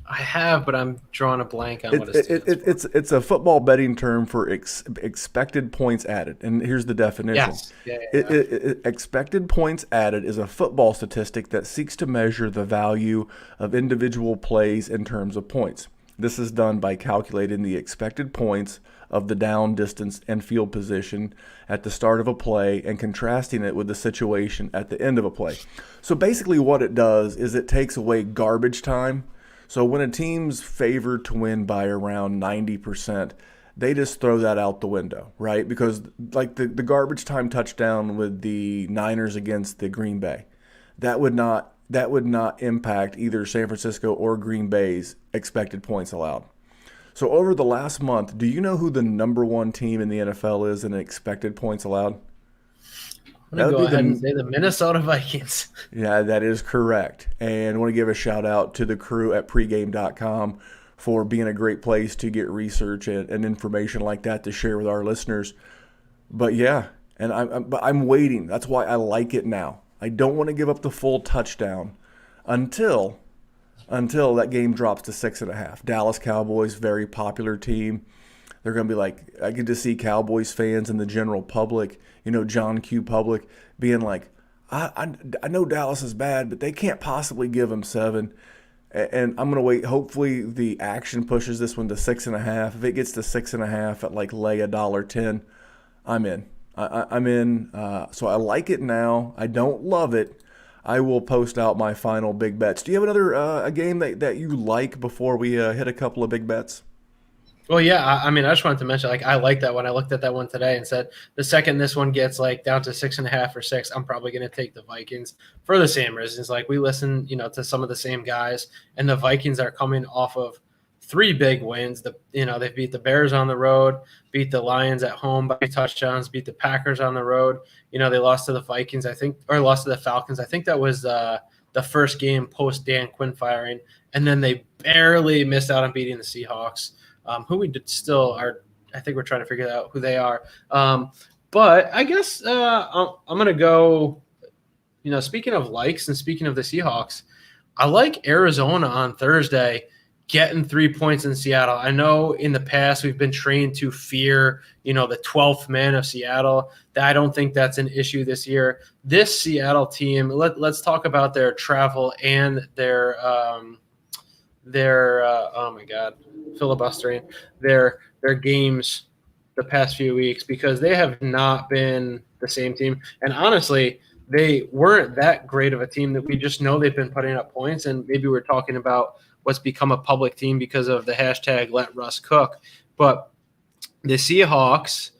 [SPEAKER 2] I have, but I'm drawing a blank on what it stands for.
[SPEAKER 1] It's a football betting term for expected points added, and here's the definition.
[SPEAKER 2] Yes. Yeah.
[SPEAKER 1] Expected points added is a football statistic that seeks to measure the value of individual plays in terms of points. This is done by calculating the expected points of the down distance and field position at the start of a play and contrasting it with the situation at the end of a play. So basically, what it does is it takes away garbage time. So when a team's favored to win by around 90%, they just throw that out the window, right? Because like the garbage time touchdown with the Niners against the Green Bay, that would not impact either San Francisco or Green Bay's expected points allowed. So over the last month, do you know who the number one team in the NFL is in expected points allowed?
[SPEAKER 2] I'm
[SPEAKER 1] That
[SPEAKER 2] gonna
[SPEAKER 1] would
[SPEAKER 2] go
[SPEAKER 1] be
[SPEAKER 2] ahead and
[SPEAKER 1] the
[SPEAKER 2] say the Minnesota Vikings.
[SPEAKER 1] Yeah, that is correct. And I want to give a shout out to the crew at pregame.com for being a great place to get research and information like that to share with our listeners. But yeah, and I'm waiting. That's why I like it now. I don't want to give up the full touchdown until that game drops to 6.5. Dallas Cowboys, very popular team. They're going to be like, I get to see Cowboys fans and the general public, John Q. Public, being like, I know Dallas is bad, but they can't possibly give them 7. And I'm going to wait. Hopefully the action pushes this one to 6.5. If it gets to 6.5 at like lay $1.10, I'm in. I'm in. So I like it now. I don't love it. I will post out my final big bets. Do you have another a game that you like before we hit a couple of big bets?
[SPEAKER 2] Well, yeah. I mean, I just wanted to mention, like, I like that one. I looked at that one today and said the second this one gets like down to 6.5 or 6, I'm probably going to take the Vikings for the same reasons. Like, we listen, to some of the same guys, and the Vikings are coming off of 3 big wins. They beat the Bears on the road, beat the Lions at home by touchdowns, beat the Packers on the road. They lost to the Vikings, I think, or lost to the Falcons. I think that was the first game post Dan Quinn firing, and then they barely missed out on beating the Seahawks, who we did still are. I think we're trying to figure out who they are. But I guess I'm going to go. Speaking of likes and speaking of the Seahawks, I like Arizona on Thursday getting 3 points in Seattle. I know in the past we've been trained to fear, the 12th man of Seattle. I don't think that's an issue this year. This Seattle team, let's talk about their travel and their oh my God, filibustering, their games the past few weeks, because they have not been the same team. And honestly, they weren't that great of a team. That we just know they've been putting up points, and maybe we're talking about what's become a public team because of the hashtag Let Russ Cook. But the Seahawks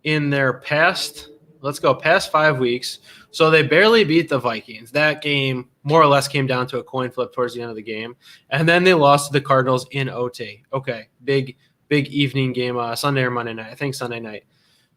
[SPEAKER 2] in their past 5 weeks, so they barely beat the Vikings. That game more or less came down to a coin flip towards the end of the game. And then they lost to the Cardinals in OT. Okay, big evening game, Sunday or Monday night. I think Sunday night.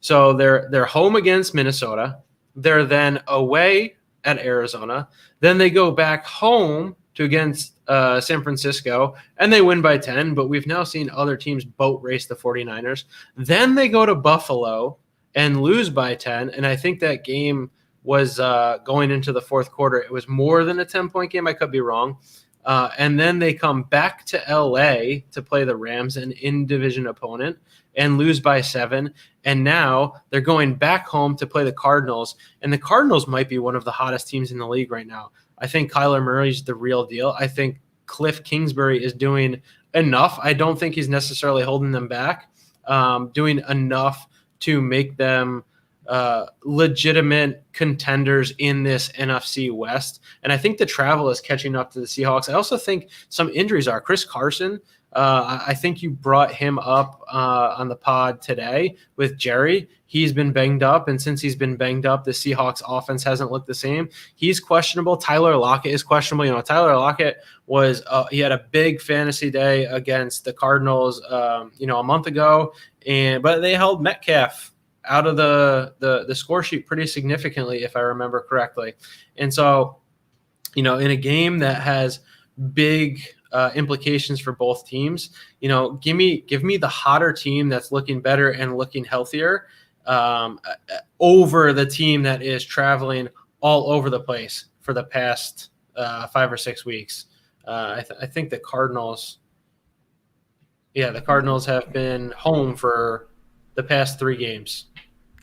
[SPEAKER 2] So they're home against Minnesota. They're then away at Arizona. Then they go back home to against San Francisco, and they win by 10. But we've now seen other teams boat race the 49ers. Then they go to Buffalo and lose by 10. And I think that game was going into the fourth quarter. It was more than a 10-point game. I could be wrong. And then they come back to LA to play the Rams, an in-division opponent, and lose by 7. And now they're going back home to play the Cardinals. And the Cardinals might be one of the hottest teams in the league right now. I think Kyler Murray's the real deal. I think Cliff Kingsbury is doing enough. I don't think he's necessarily holding them back, doing enough to make them legitimate contenders in this NFC West. And I think the travel is catching up to the Seahawks. I also think some injuries are. Chris Carson, I think you brought him up on the pod today with Jerry. He's been banged up, and since he's been banged up, the Seahawks offense hasn't looked the same. He's questionable. Tyler Lockett is questionable. Tyler Lockett he had a big fantasy day against the Cardinals, a month ago, but they held Metcalf out of the score sheet pretty significantly, if I remember correctly. And so, in a game that has big implications for both teams, give me the hotter team that's looking better and looking healthier over the team that is traveling all over the place for the past 5 or 6 weeks. I think the Cardinals have been home for the past 3 games.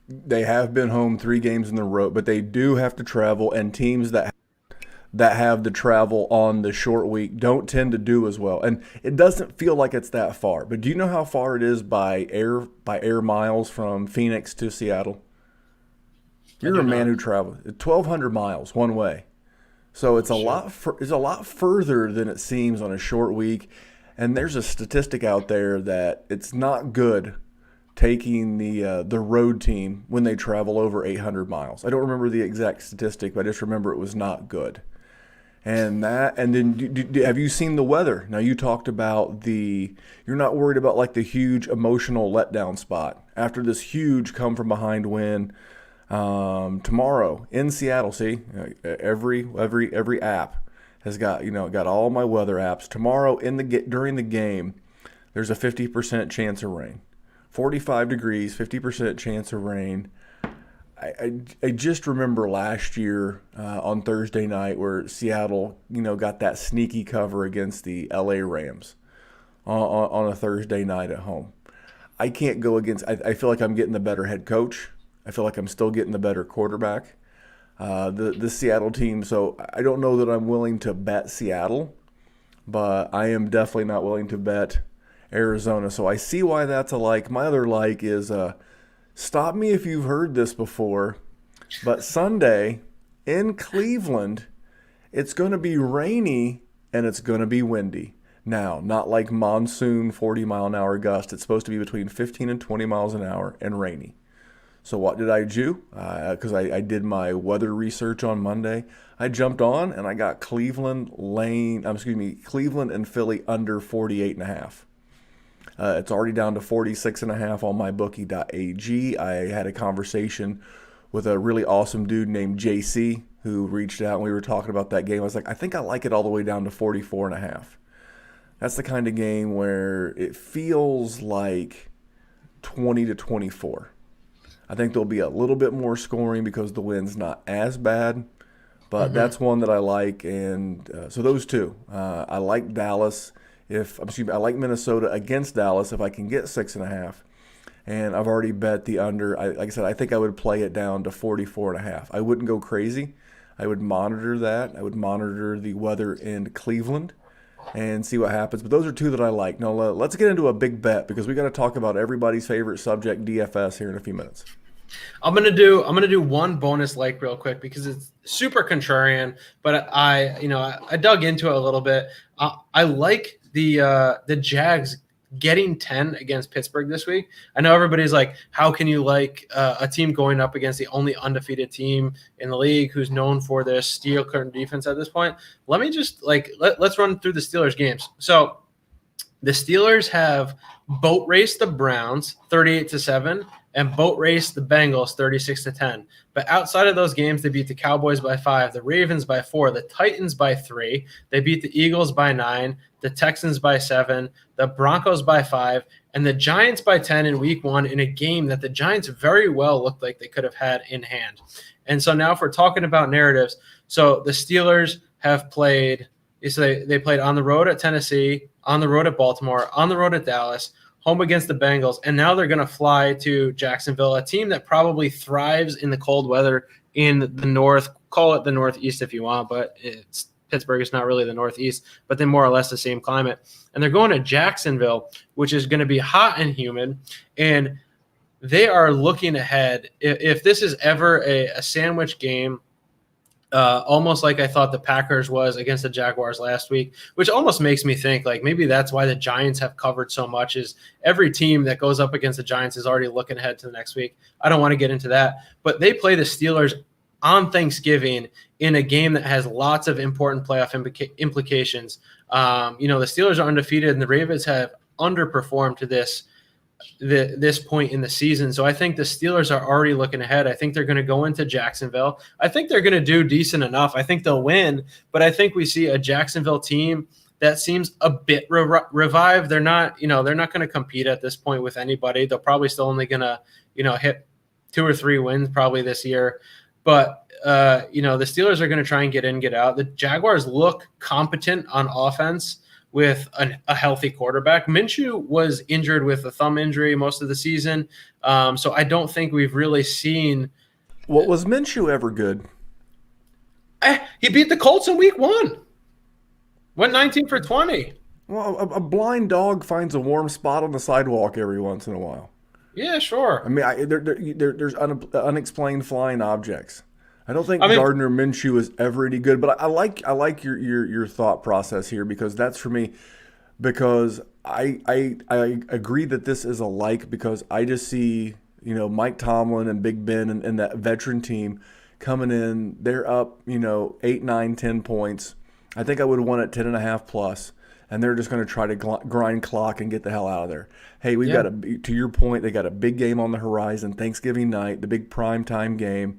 [SPEAKER 1] They have been home 3 games in a row, but they do have to travel, and teams that have the travel on the short week don't tend to do as well. And it doesn't feel like it's that far. But do you know how far it is by air miles from Phoenix to Seattle? You're a man who traveled 1,200 miles one way. So it's a lot further than it seems on a short week. And there's a statistic out there that it's not good taking the road team when they travel over 800 miles. I don't remember the exact statistic, but I just remember it was not good. And then have you seen the weather? Now, you talked about you're not worried about like the huge emotional letdown spot after this huge come from behind win tomorrow in Seattle. See, every app has got all my weather apps. Tomorrow during the game, there's a 50% chance of rain, 45 degrees, 50% chance of rain. I just remember last year on Thursday night where Seattle, got that sneaky cover against the LA Rams on a Thursday night at home. I can't go against. I feel like I'm getting the better head coach. I feel like I'm still getting the better quarterback. The Seattle team. So I don't know that I'm willing to bet Seattle, but I am definitely not willing to bet Arizona. So I see why that's a like. My other like is. Stop me if you've heard this before, but Sunday in Cleveland, it's going to be rainy and it's going to be windy. Now, not like monsoon 40-mile-an-hour gust. It's supposed to be between 15 and 20 miles an hour and rainy. So what did I do? Because I did my weather research on Monday. I jumped on and I got Cleveland and Philly under 48.5. It's already down to 46.5 on mybookie.ag. I had a conversation with a really awesome dude named JC who reached out and we were talking about that game. I was like, I think I like it all the way down to 44.5. That's the kind of game where it feels like 20 to 24. I think there'll be a little bit more scoring because the wind's not as bad, but that's one that I like. And so those two. I like Dallas. I like Minnesota against Dallas if I can get 6.5, and I've already bet the under. Like I said, I think I would play it down to 44.5. I wouldn't go crazy. I would monitor that. I would monitor the weather in Cleveland and see what happens. But those are two that I like. Now let's get into a big bet because we got to talk about everybody's favorite subject, DFS, here in a few minutes.
[SPEAKER 2] I'm gonna do one bonus like real quick because it's super contrarian, but I dug into it a little bit. I like the Jags getting 10 against Pittsburgh this week. I know everybody's like, how can you like a team going up against the only undefeated team in the league who's known for their steel curtain defense at this point? Let me just let's run through the Steelers games. So the Steelers have boat raced the Browns 38-7 and boat raced the Bengals 36-10. But outside of those games, they beat the Cowboys by 5, the Ravens by 4, the Titans by 3. They beat the Eagles by 9, the Texans by 7, the Broncos by 5, and the Giants by 10 in week 1 in a game that the Giants very well looked like they could have had in hand. And so now if we're talking about narratives, so the Steelers have played – so they played on the road at Tennessee, on the road at Baltimore, on the road at Dallas, home against the Bengals, and now they're going to fly to Jacksonville, a team that probably thrives in the cold weather in the north. Call it the Northeast if you want, but Pittsburgh is not really the Northeast, but they're more or less the same climate. And they're going to Jacksonville, which is going to be hot and humid, and they are looking ahead. If this is ever a sandwich game, almost like I thought the Packers was against the Jaguars last week, which almost makes me think like maybe that's why the Giants have covered so much is every team that goes up against the Giants is already looking ahead to the next week. I don't want to get into that, but they play the Steelers on Thanksgiving in a game that has lots of important playoff implications. The Steelers are undefeated and the Ravens have underperformed to this this point in the season. So I think the Steelers are already looking ahead. I think they're going to go into Jacksonville. I think they're going to do decent enough. I think they'll win, but I think we see a Jacksonville team that seems a bit revived. They're not, they're not going to compete at this point with anybody. They're probably still only going to, hit 2 or 3 wins probably this year. But, the Steelers are going to try and get in, get out. The Jaguars look competent on offense with a healthy quarterback. Minshew was injured with a thumb injury most of the season. So I don't think we've really seen.
[SPEAKER 1] What was Minshew ever good?
[SPEAKER 2] He beat the Colts in week 1. Went 19 for 20.
[SPEAKER 1] Well, a blind dog finds a warm spot on the sidewalk every once in a while.
[SPEAKER 2] Yeah, sure.
[SPEAKER 1] I mean, there's unexplained flying objects. I don't think Gardner Minshew is ever any good, but I like your thought process here, because that's for me. Because I agree that this is a because I just see Mike Tomlin and Big Ben and that veteran team coming in. They're up 8, 9, 10 points. I think I would have won at 10.5 plus, and they're just going to try to grind clock and get the hell out of there. Hey, we've got to your point, they got a big game on the horizon, Thanksgiving night, the big prime time game,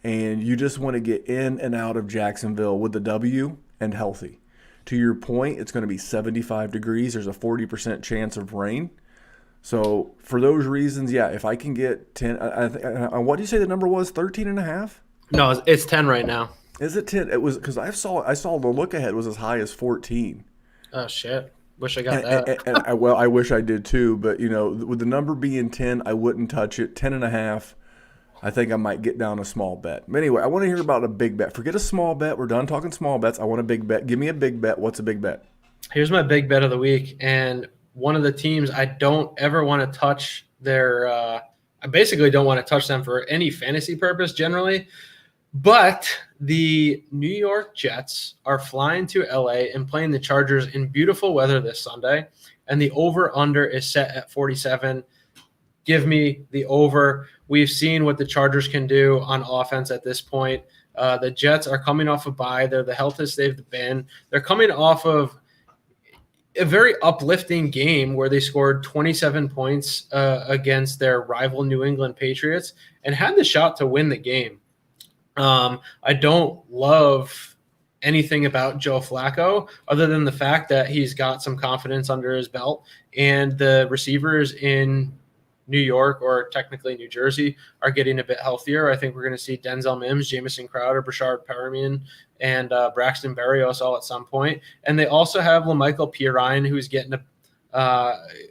[SPEAKER 1] and you just want to get in and out of Jacksonville with the W and healthy. To your point, it's going to be 75 degrees. There's a 40% chance of rain. So for those reasons, yeah, if I can get 10, what do you say the number was? 13.5?
[SPEAKER 2] No, it's 10 right now.
[SPEAKER 1] Is it 10? It was because I saw the look ahead was as high as 14.
[SPEAKER 2] Oh shit! Wish I got that.
[SPEAKER 1] And I wish I did too. But with the number being 10, I wouldn't touch it. 10.5. I think I might get down a small bet. But anyway, I want to hear about a big bet. Forget a small bet. We're done talking small bets. I want a big bet. Give me a big bet. What's a big bet?
[SPEAKER 2] Here's my big bet of the week, and one of the teams I don't ever want to touch their. I basically don't want to touch them for any fantasy purpose generally. But the New York Jets are flying to LA and playing the Chargers in beautiful weather this Sunday, and the over-under is set at 47. Give me the over. We've seen what the Chargers can do on offense at this point. The Jets are coming off a bye. They're the healthiest they've been. They're coming off of a very uplifting game where they scored 27 points against their rival New England Patriots and had the shot to win the game. I don't love anything about Joe Flacco other than the fact that he's got some confidence under his belt, and the receivers in New York, or technically New Jersey, are getting a bit healthier. I think we're going to see Denzel Mims, Jamison Crowder, Brashard Perriman, and Braxton Berrios all at some point. And they also have LaMichael Pirine, who's getting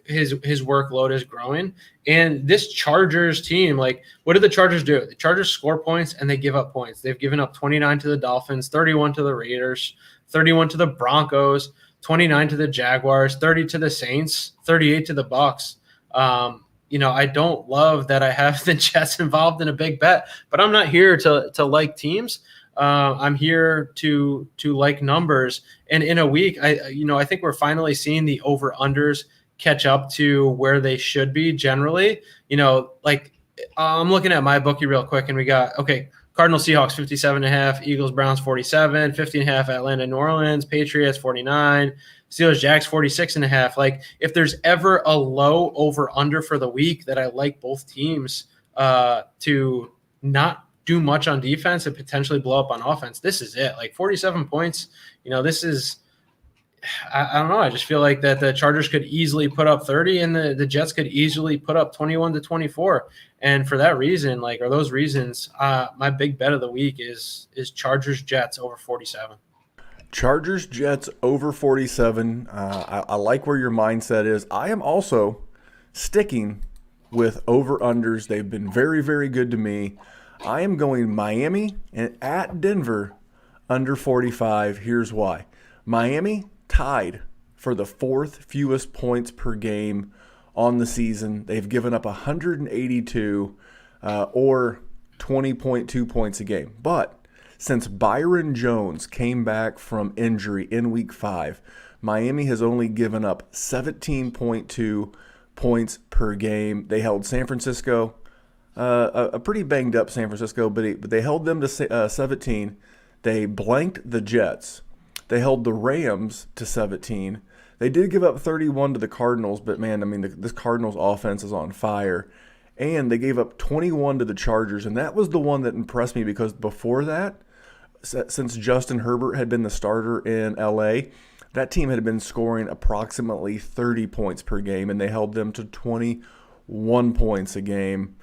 [SPEAKER 2] his workload is growing. And this Chargers team, what do the Chargers do? The Chargers score points and they give up points. They've given up 29 to the Dolphins, 31 to the Raiders, 31 to the Broncos, 29 to the Jaguars, 30 to the Saints, 38 to the Bucks. I don't love that I have the Jets involved in a big bet, but I'm not here to like teams. I'm here to like numbers. And in a week, I think we're finally seeing the over-unders catch up to where they should be generally. I'm looking at my bookie real quick, and we got, Cardinals, Seahawks, 57.5, Eagles, Browns, 47, 50.5, Atlanta, New Orleans, Patriots, 49, Steelers, Jags, 46.5. If there's ever a low over-under for the week that I like both teams to not do much on defense and potentially blow up on offense, this is it. 47 points, this is – I don't know. I just feel like that the Chargers could easily put up 30 and the Jets could easily put up 21 to 24. And for that reason, or those reasons, my big bet of the week is Chargers Jets over 47.
[SPEAKER 1] Chargers Jets over 47. I like where your mindset is. I am also sticking with over-unders. They've been very, very good to me. I am going Miami and at Denver under 45. Here's why. Miami tied for the 4th fewest points per game on the season. They've given up 182 or 20.2 points a game. But since Byron Jones came back from injury in Week 5, Miami has only given up 17.2 points per game. They held San Francisco, a pretty banged up San Francisco, but they held them to 17. They blanked the Jets. They held the Rams to 17. They did give up 31 to the Cardinals, but man, I mean, this Cardinals offense is on fire. And they gave up 21 to the Chargers, and that was the one that impressed me because before that, since Justin Herbert had been the starter in LA, that team had been scoring approximately 30 points per game, and they held them to 21 points a game.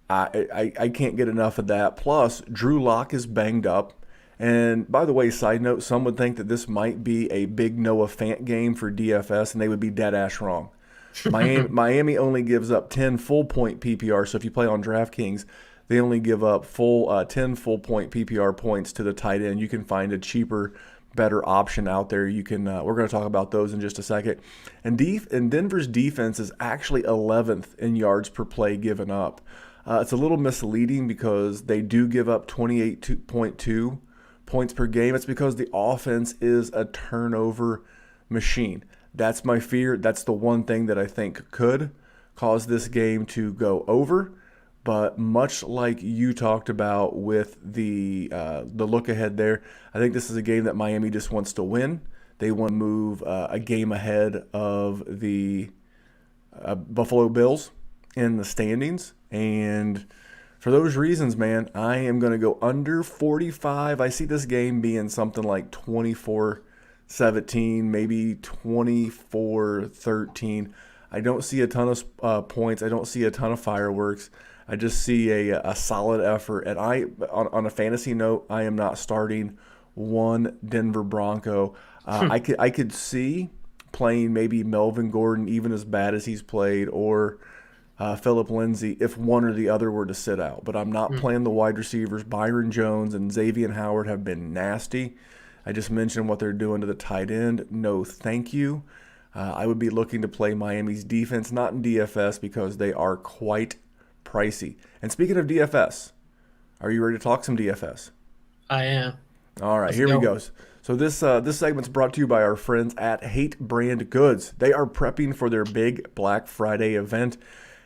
[SPEAKER 1] I can't get enough of that. Plus, Drew Lock is banged up. And by the way, side note, some would think that this might be a big Noah Fant game for DFS, and they would be dead ass wrong. Miami only gives up 10 full point PPR. So if you play on DraftKings, they only give up 10 full point PPR points to the tight end. You can find a cheaper, better option out there. You can. We're going to talk about those in just a second. And Denver's defense is actually 11th in yards per play given up. It's a little misleading because they do give up 28.2 points per game. It's because the offense is a turnover machine. That's my fear. That's the one thing that I think could cause this game to go over. But much like you talked about with the look ahead there, I think this is a game that Miami just wants to win. They want to move a game ahead of the Buffalo Bills in the standings. And for those reasons, man, I am going to go under 45. I see this game being something like 24-17, maybe 24-13. I don't see a ton of points. I don't see a ton of fireworks. I just see a solid effort. And on a fantasy note, I am not starting one Denver Bronco. I could see playing maybe Melvin Gordon, even as bad as he's played, or Philip Lindsay if one or the other were to sit out. But I'm not playing the wide receivers. Byron Jones and Xavier Howard have been nasty. I just mentioned what they're doing to the tight end. No, thank you. I would be looking to play Miami's defense, not in DFS, because they are quite pricey. And speaking of DFS, are you ready to talk some DFS?
[SPEAKER 2] I am.
[SPEAKER 1] All right,
[SPEAKER 2] Let's
[SPEAKER 1] here
[SPEAKER 2] go.
[SPEAKER 1] we go. So this segment's brought to you by our friends at Hate Brand Goods. They are prepping for their big Black Friday event,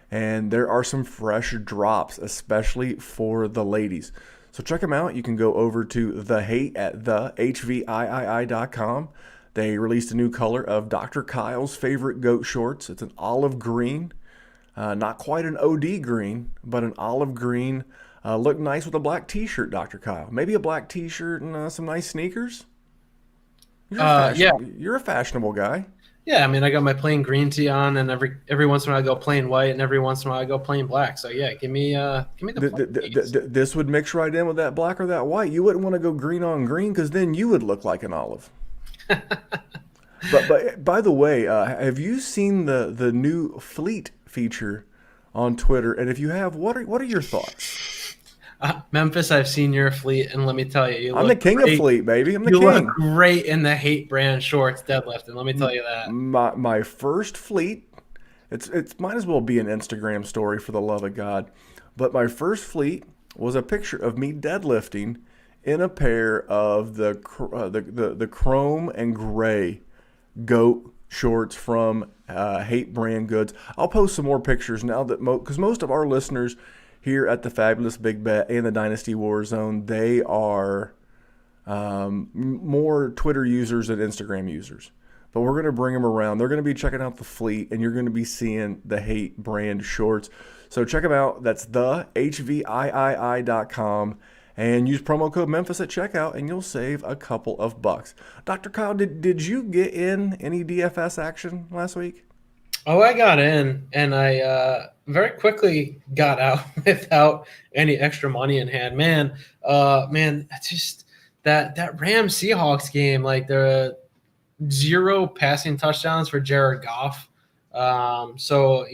[SPEAKER 1] and there are some fresh drops, especially for the ladies. So check them out. You can go over to The Hate at thehviii.com. They released a new color of Dr. Kyle's favorite goat shorts. It's an olive green, not quite an OD green, but an olive green. Look nice with a black t-shirt, Dr. Kyle. Maybe a black t-shirt and some nice sneakers.
[SPEAKER 2] Yeah.
[SPEAKER 1] You're a fashionable guy.
[SPEAKER 2] Yeah, I mean, I got my plain green tee on, and every once in a while I go plain white, and every once in a while I go plain black. So yeah, give me the black tees.
[SPEAKER 1] This would mix right in with that black or that white. You wouldn't want to go green on green because then you would look like an olive. But by the way, have you seen the new Fleet feature on Twitter? And if you have, what are your thoughts?
[SPEAKER 2] Memphis, I've seen your fleet, and let me tell you,
[SPEAKER 1] I'm the king of Fleet, baby. I'm the
[SPEAKER 2] you
[SPEAKER 1] king.
[SPEAKER 2] look great in the Hate Brand shorts deadlifting. Let me tell you that.
[SPEAKER 1] My first Fleet, it's might as well be an Instagram story for the love of God. But my first Fleet was a picture of me deadlifting in a pair of the chrome and gray goat shorts from Hate Brand Goods. I'll post some more pictures now that because most of our listeners here at the Fabulous Big Bet and the Dynasty Warzone, they are more Twitter users than Instagram users. But we're going to bring them around. They're going to be checking out the Fleet, and you're going to be seeing the Hate Brand shorts. So check them out. That's thehviii.com. And use promo code Memphis at checkout, and you'll save a couple of bucks. Dr. Kyle, did you get in any DFS action last week?
[SPEAKER 2] Oh, I got in, and I very quickly got out without any extra money in hand. Man, it's just that Rams Seahawks game, like the 0 passing touchdowns for Jared Goff. So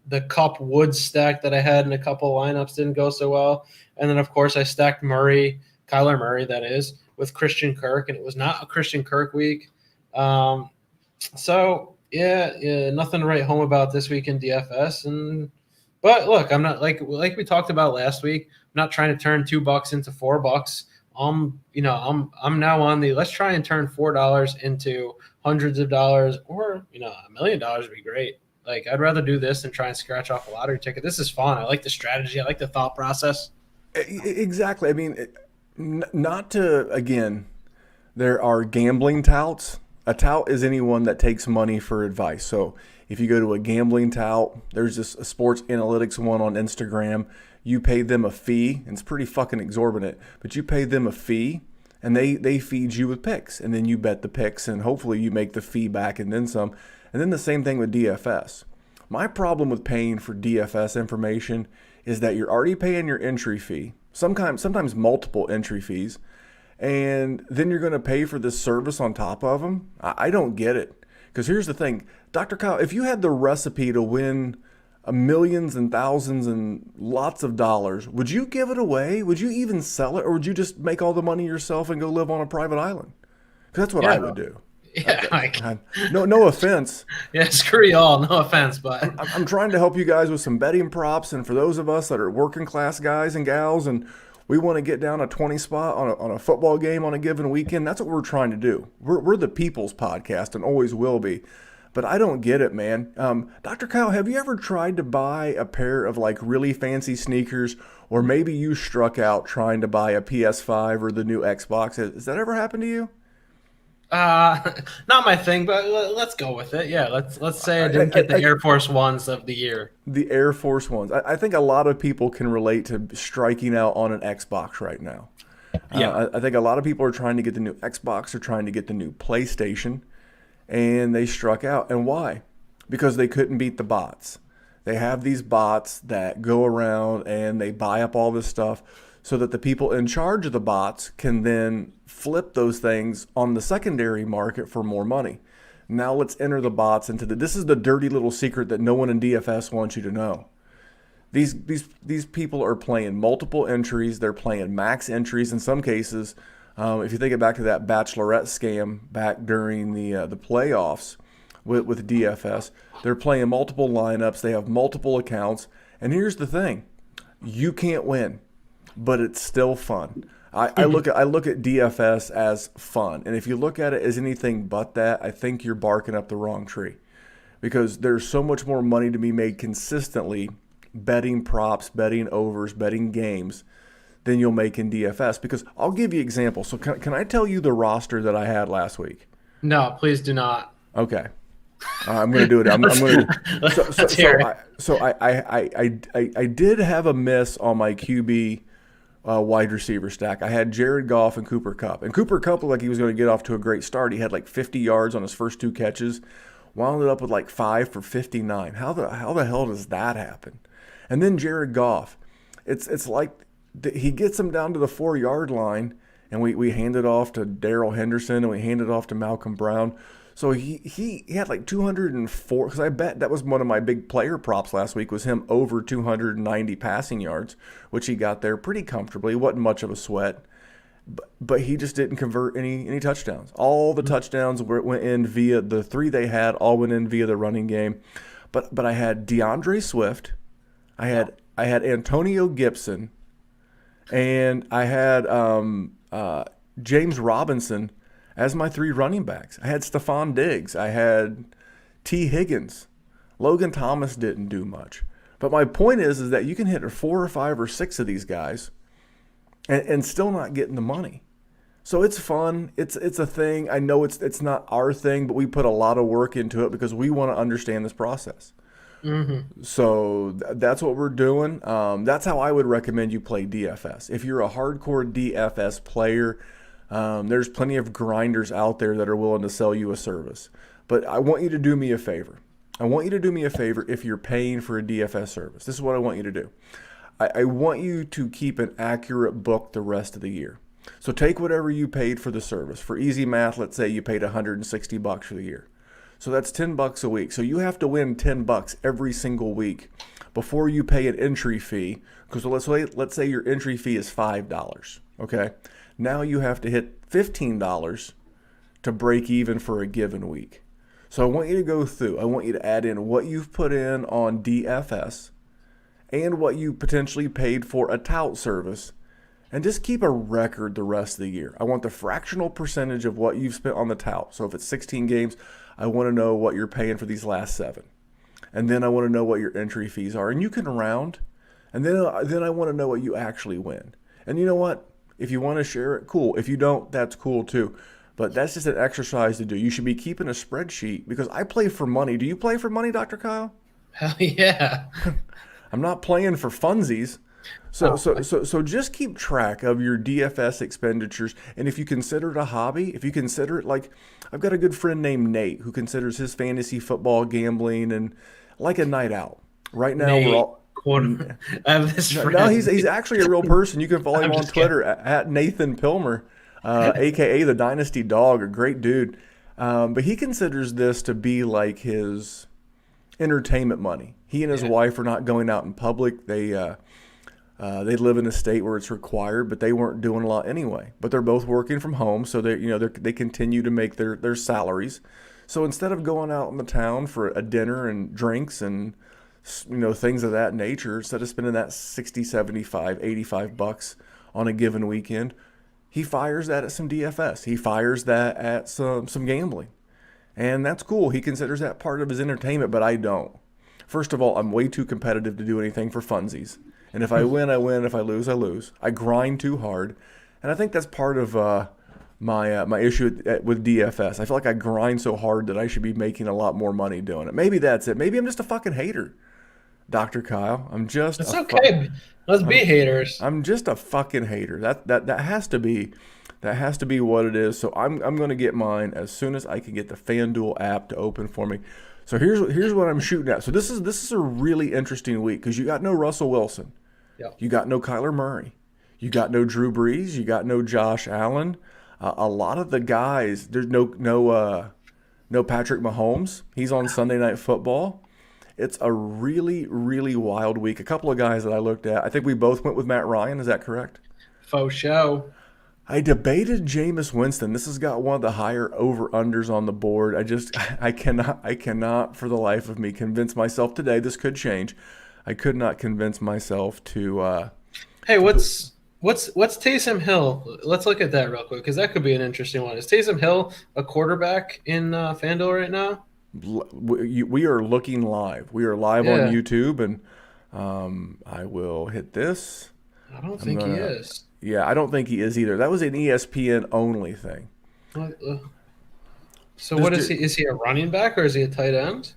[SPEAKER 2] the Cup Woods stack that I had in a couple of lineups didn't go so well, and then of course I stacked Kyler Murray, that is, with Christian Kirk, and it was not a Christian Kirk week. So. Yeah, nothing to write home about this week in DFS. But look, I'm not like we talked about last week. I'm not trying to turn $2 into $4. I'm now on the let's try and turn $4 into hundreds of dollars, or $1 million would be great. Like I'd rather do this than try and scratch off a lottery ticket. This is fun. I like the strategy. I like the thought process.
[SPEAKER 1] Exactly. I mean, not to again. There are gambling touts A tout is anyone that takes money for advice. So if you go to a gambling tout, there's this a sports analytics one on Instagram. You pay them a fee, and it's pretty fucking exorbitant, but you pay them a fee and they feed you with picks. And then you bet the picks and hopefully you make the fee back and then some. And then the same thing with DFS. My problem with paying for DFS information is that you're already paying your entry fee, sometimes multiple entry fees, and then you're going to pay for this service on top of them. I don't get it. Because here's the thing, Dr. Kyle, if you had the recipe to win millions and thousands and lots of dollars, would you give it away? Would you even sell it? Or would you just make all the money yourself and go live on a private island? Because that's what I would do.
[SPEAKER 2] Yeah,
[SPEAKER 1] no offense.
[SPEAKER 2] Yeah, screw you all. No offense, but
[SPEAKER 1] I'm trying to help you guys with some betting props, and for those of us that are working class guys and gals, and we want to get down a 20 spot on a football game on a given weekend, that's what we're trying to do. We're the people's podcast and always will be. But I don't get it, man. Dr. Kyle, have you ever tried to buy a pair of like really fancy sneakers, or maybe you struck out trying to buy a PS5 or the new Xbox? Has that ever happened to you?
[SPEAKER 2] Not my thing, but let's go with it. Yeah, let's say I didn't get the Air Force Ones of the year.
[SPEAKER 1] The Air Force Ones. I think a lot of people can relate to striking out on an Xbox right now.
[SPEAKER 2] Yeah.
[SPEAKER 1] I think a lot of people are trying to get the new Xbox or trying to get the new PlayStation, and they struck out. And why? Because they couldn't beat the bots. They have these bots that go around and they buy up all this stuff so that the people in charge of the bots can then flip those things on the secondary market for more money. Now let's enter the bots into this is the dirty little secret that no one in DFS wants you to know. These people are playing multiple entries. They're playing max entries in some cases. If you think it back to that Bachelorette scam back during the playoffs with DFS, they're playing multiple lineups. They have multiple accounts. And here's the thing. You can't win, but it's still fun. I look at DFS as fun. And if you look at it as anything but that, I think you're barking up the wrong tree. Because there's so much more money to be made consistently betting props, betting overs, betting games than you'll make in DFS. Because I'll give you examples. So can I tell you the roster that I had last week?
[SPEAKER 2] No, please do not.
[SPEAKER 1] Okay. I'm going to do it. I'm going to. So I did have a miss on my QB wide receiver stack. I had Jared Goff and Cooper Kupp. And Cooper Kupp looked like he was going to get off to a great start. He had like 50 yards on his first two catches. Wound up with like 5 for 59. How the hell does that happen? And then Jared Goff. It's like he gets him down to the 4-yard line, and we hand it off to Darrell Henderson, and we hand it off to Malcolm Brown. So he had like 204, because I bet that was one of my big player props last week, was him over 290 passing yards, which he got there pretty comfortably. It wasn't much of a sweat, but he just didn't convert any touchdowns. All the touchdowns went in via the 3 they had, all went in via the running game. But I had DeAndre Swift, I had Antonio Gibson, and I had James Robinson as my 3 running backs. I had Stephon Diggs. I had T. Higgins. Logan Thomas didn't do much. But my point is that you can hit 4 or 5 or 6 of these guys and still not getting the money. So it's fun. It's a thing. I know it's not our thing, but we put a lot of work into it because we want to understand this process. Mm-hmm. So that's what we're doing. That's how I would recommend you play DFS. If you're a hardcore DFS player, there's plenty of grinders out there that are willing to sell you a service. But I want you to do me a favor. If you're paying for a DFS service. This is what I want you to do. I want you to keep an accurate book the rest of the year. So take whatever you paid for the service. For easy math, let's say you paid $160 for the year. So that's $10 a week. So you have to win $10 every single week before you pay an entry fee. Because let's say your entry fee is $5. Okay. Now you have to hit $15 to break even for a given week. So I want you to go through. I want you to add in what you've put in on DFS and what you potentially paid for a tout service, and just keep a record the rest of the year. I want the fractional percentage of what you've spent on the tout. So if it's 16 games, I want to know what you're paying for these last 7. And then I want to know what your entry fees are. And you can round. And then I want to know what you actually win. And you know what? If you want to share it, cool. If you don't, that's cool too. but that's just an exercise to do. You should be keeping a spreadsheet because I play for money. Do you play for money, Dr. Kyle?
[SPEAKER 2] Hell yeah.
[SPEAKER 1] I'm not playing for funsies. So,
[SPEAKER 2] No,
[SPEAKER 1] so, so, so just keep track of your DFS expenditures. And if you consider it a hobby, if you consider it like, I've got a good friend named Nate who considers his fantasy football gambling and like a night out. Right now, we're
[SPEAKER 2] Nate,
[SPEAKER 1] all.
[SPEAKER 2] quarter. I have this
[SPEAKER 1] No,
[SPEAKER 2] friend.
[SPEAKER 1] he's actually a real person. You can follow him
[SPEAKER 2] I'm
[SPEAKER 1] on
[SPEAKER 2] just kidding.
[SPEAKER 1] Twitter at Nathan Pilmer, aka the Dynasty Dog, a great dude. But he considers this to be like his entertainment money. He and his
[SPEAKER 2] Yeah.
[SPEAKER 1] wife are not going out in public. They live in a state where it's required, but they weren't doing a lot anyway. But they're both working from home, so they continue to make their salaries. So instead of going out in the town for a dinner and drinks and things of that nature, instead of spending that 60, 75, 85 bucks on a given weekend, he fires that at some DFS. He fires that at some gambling. And that's cool. He considers that part of his entertainment, but I don't. First of all, I'm way too competitive to do anything for funsies. And if I win, I win. If I lose, I lose. I grind too hard. And I think that's part of my issue with DFS. I feel like I grind so hard that I should be making a lot more money doing it. Maybe that's it. Maybe I'm just a fucking hater, Dr. Kyle.
[SPEAKER 2] It's okay. Let's be haters.
[SPEAKER 1] I'm just a fucking hater. That has to be what it is. So I'm going to get mine as soon as I can get the FanDuel app to open for me. So here's what I'm shooting at. So this is a really interesting week because you got no Russell Wilson,
[SPEAKER 2] Yeah.
[SPEAKER 1] you got no Kyler Murray, you got no Drew Brees, you got no Josh Allen. A lot of the guys, there's no Patrick Mahomes. He's on Sunday Night Football. It's a really, really wild week. A couple of guys that I looked at, I think we both went with Matt Ryan. Is that correct?
[SPEAKER 2] Faux show.
[SPEAKER 1] I debated Jameis Winston. This has got one of the higher over-unders on the board. I cannot for the life of me convince myself today. This could change. I could not convince myself to.
[SPEAKER 2] Hey, what's Taysom Hill? Let's look at that real quick because that could be an interesting one. Is Taysom Hill a quarterback in FanDuel right now?
[SPEAKER 1] We are looking live. We are live on
[SPEAKER 2] Yeah.
[SPEAKER 1] YouTube, and I will hit this.
[SPEAKER 2] I don't think he is.
[SPEAKER 1] Yeah, I don't think he is either. That was an ESPN only thing.
[SPEAKER 2] So
[SPEAKER 1] This
[SPEAKER 2] what is
[SPEAKER 1] dude-
[SPEAKER 2] he? Is he a running back or is he a tight end?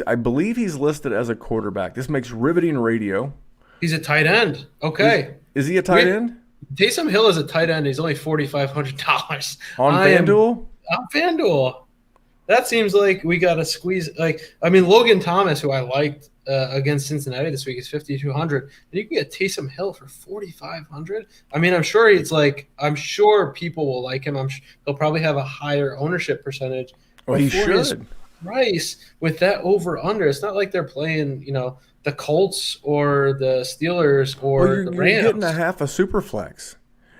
[SPEAKER 1] I believe he's listed as a quarterback. This makes riveting radio.
[SPEAKER 2] He's a tight end. Okay.
[SPEAKER 1] Is he a tight
[SPEAKER 2] Wait.
[SPEAKER 1] end
[SPEAKER 2] Taysom Hill is a tight end. He's only $4,500
[SPEAKER 1] on FanDuel?
[SPEAKER 2] On FanDuel. That seems like we got to squeeze. Logan Thomas, who I liked against Cincinnati this week, is 5,200, and you can get Taysom Hill for 4,500. I'm sure people will like him. He'll probably have a higher ownership percentage.
[SPEAKER 1] Well, he
[SPEAKER 2] For his
[SPEAKER 1] should.
[SPEAKER 2] price with that over under. It's not like they're playing, the Colts or the Steelers or
[SPEAKER 1] Well,
[SPEAKER 2] the
[SPEAKER 1] you're
[SPEAKER 2] Rams.
[SPEAKER 1] getting a half a super flex.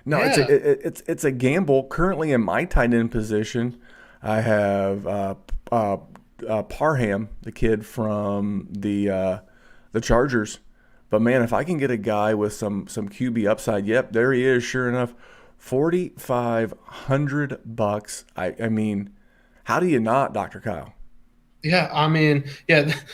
[SPEAKER 1] No,
[SPEAKER 2] Yeah.
[SPEAKER 1] it's a gamble. Currently in my tight end position, I have Parham, the kid from the Chargers. But man, if I can get a guy with some QB upside, yep, there he is. Sure enough, $4,500. I mean, how do you not, Dr. Kyle?
[SPEAKER 2] Yeah,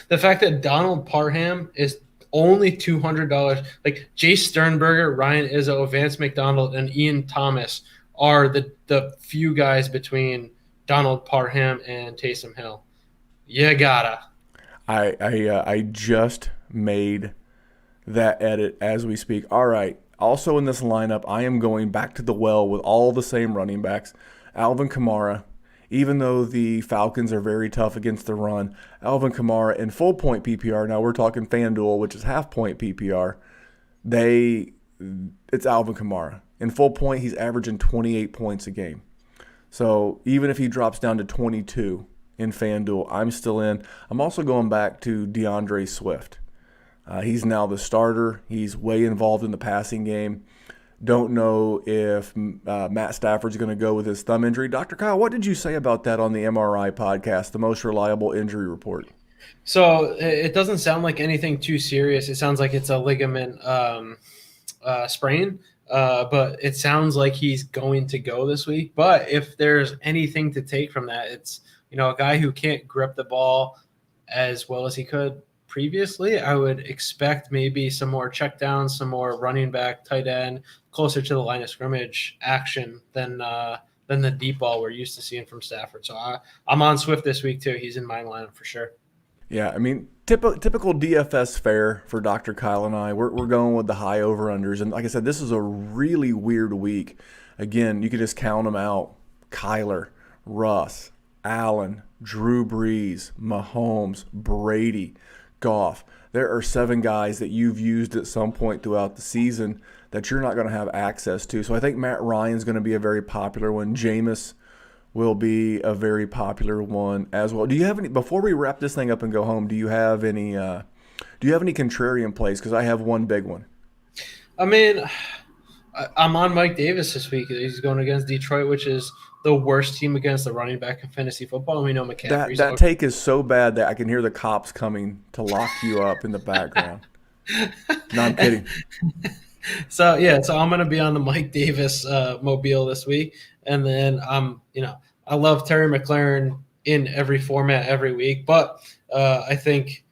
[SPEAKER 2] the fact that Donald Parham is only $200, like Jay Sternberger, Ryan Izzo, Vance McDonald, and Ian Thomas are the few guys between Donald Parham and Taysom Hill. You gotta.
[SPEAKER 1] I just made that edit as we speak. All right. Also in this lineup, I am going back to the well with all the same running backs. Alvin Kamara, even though the Falcons are very tough against the run, Alvin Kamara in full point PPR. Now we're talking FanDuel, which is half point PPR. It's Alvin Kamara. In full point, he's averaging 28 points a game. So even if he drops down to 22 in FanDuel, I'm still in. I'm also going back to DeAndre Swift. He's now the starter. He's way involved in the passing game. Don't know if Matt Stafford's going to go with his thumb injury. Dr. Kyle, what did you say about that on the MRI podcast, the most reliable injury report?
[SPEAKER 2] So it doesn't sound like anything too serious. It sounds like it's a ligament sprain, but it sounds like he's going to go this week. But if there's anything to take from that, it's a guy who can't grip the ball as well as he could previously. I would expect maybe some more checkdowns, some more running back, tight end, closer to the line of scrimmage action than than the deep ball we're used to seeing from Stafford. So I'm on Swift this week too. He's in my lineup for sure.
[SPEAKER 1] Yeah, I mean, typical DFS fare for Dr. Kyle and I. We're going with the high over-unders. And like I said, this is a really weird week. Again, you can just count them out. Kyler, Russ, Allen, Drew Brees, Mahomes, Brady, Goff. There are 7 guys that you've used at some point throughout the season that you're not going to have access to. So I think Matt Ryan's going to be a very popular one. Jameis will be a very popular one as well. Do you have any, before we wrap this thing up and go home, do you have any contrarian plays? Because I have one big one.
[SPEAKER 2] I mean, I'm on Mike Davis this week. He's going against Detroit, which is the worst team against the running back in fantasy football. And we know McCaffrey's
[SPEAKER 1] That take is so bad that I can hear the cops coming to lock you up in the background. No, I'm kidding.
[SPEAKER 2] So I'm going to be on the Mike Davis mobile this week. And then I love Terry McLaurin in every format every week, but I think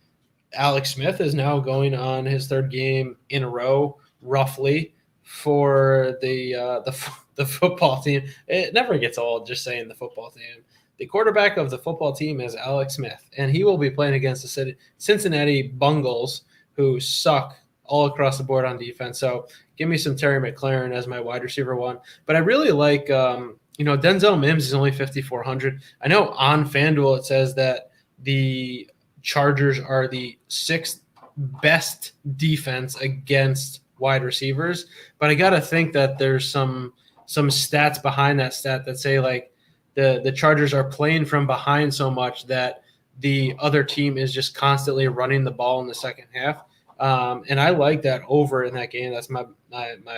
[SPEAKER 2] Alex Smith is now going on his 3rd game in a row, roughly, for the football team. It never gets old just saying the football team. The quarterback of the football team is Alex Smith, and he will be playing against the Cincinnati Bungles, who suck all across the board on defense. So give me some Terry McLaurin as my wide receiver one. But I really like, Denzel Mims is only 5,400. I know on FanDuel it says that the Chargers are the 6th best defense against wide receivers, but I got to think that there's some stats behind that stat that say like the Chargers are playing from behind so much that the other team is just constantly running the ball in the second half. And I like that over in that game. That's my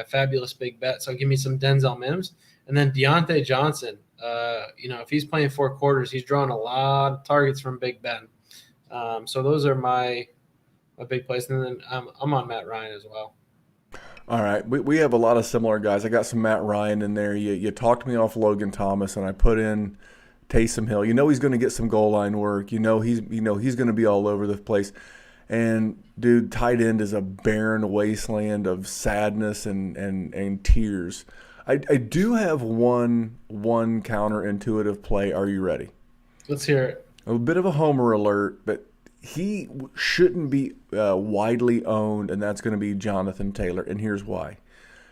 [SPEAKER 2] fabulous big bet. So give me some Denzel Mims. And then Deontay Johnson, if he's playing 4 quarters, he's drawing a lot of targets from Big Ben. So those are my big plays. And then I'm on Matt Ryan as well.
[SPEAKER 1] All right, we have a lot of similar guys. I got some Matt Ryan in there. You talked me off Logan Thomas, and I put in Taysom Hill. He's going to get some goal line work. He's going to be all over the place. And dude, tight end is a barren wasteland of sadness and tears. I do have one counterintuitive play. Are you ready?
[SPEAKER 2] Let's hear it.
[SPEAKER 1] A bit of a homer alert, but he shouldn't be widely owned, and that's going to be Jonathan Taylor. And here's why.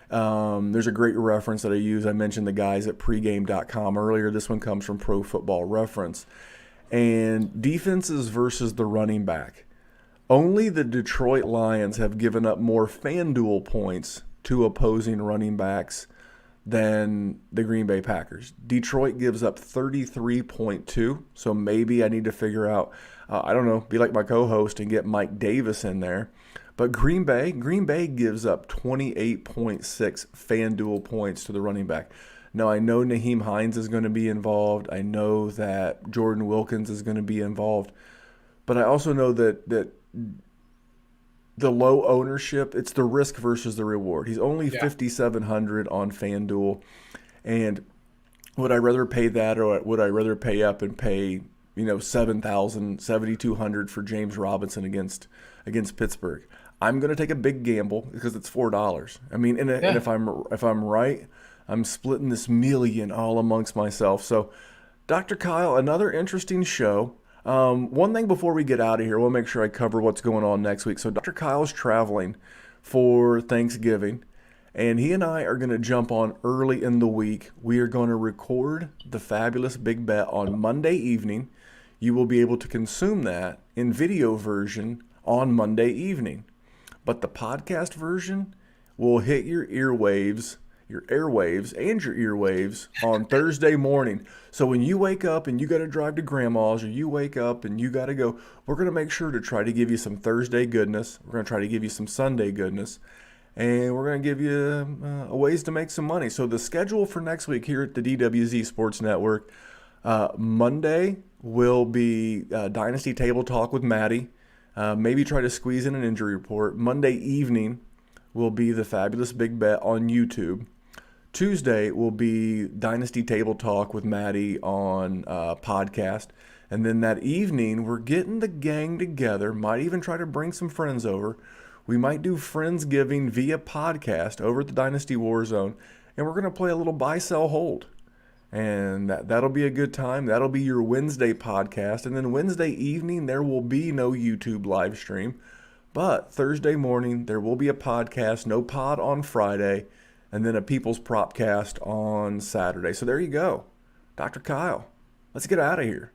[SPEAKER 1] There's a great reference that I use. I mentioned the guys at pregame.com earlier. This one comes from Pro Football Reference. And defenses versus the running back. Only the Detroit Lions have given up more FanDuel points to opposing running backs than the Green Bay Packers. Detroit gives up 33.2, so maybe I need to figure out, be like my co-host and get Mike Davis in there. But Green Bay gives up 28.6 FanDuel points to the running back. Now, I know Nyheim Hines is going to be involved. I know that Jordan Wilkins is going to be involved. But I also know that the low ownership, it's the risk versus the reward. He's only 5,700 on FanDuel. And would I rather pay that, or would I rather pay up and pay, 7,200 for James Robinson against Pittsburgh? I'm going to take a big gamble because it's $4. I mean, and if I'm right, I'm splitting this million all amongst myself. So, Dr. Kyle, another interesting show. One thing before we get out of here, we'll make sure I cover what's going on next week. So Dr. Kyle's traveling for Thanksgiving, and he and I are going to jump on early in the week. We are going to record the Fabulous Big Bet on Monday evening. You will be able to consume that in video version on Monday evening. But the podcast version will hit your airwaves on Thursday morning. So when you wake up and you got to drive to grandma's, or you wake up and you got to go, we're going to make sure to try to give you some Thursday goodness. We're going to try to give you some Sunday goodness. And we're going to give you ways to make some money. So the schedule for next week here at the DWZ Sports Network, Monday will be Dynasty Table Talk with Maddie. Maybe try to squeeze in an injury report. Monday evening will be the Fabulous Big Bet on YouTube. Tuesday will be Dynasty Table Talk with Maddie on podcast. And then that evening, we're getting the gang together. Might even try to bring some friends over. We might do Friendsgiving via podcast over at the Dynasty Warzone. And we're going to play a little buy, sell, hold. And that'll be a good time. That'll be your Wednesday podcast. And then Wednesday evening, there will be no YouTube live stream. But Thursday morning, there will be a podcast, no pod on Friday, and then a People's Propcast on Saturday. So there you go. Dr. Kyle, let's get out of here.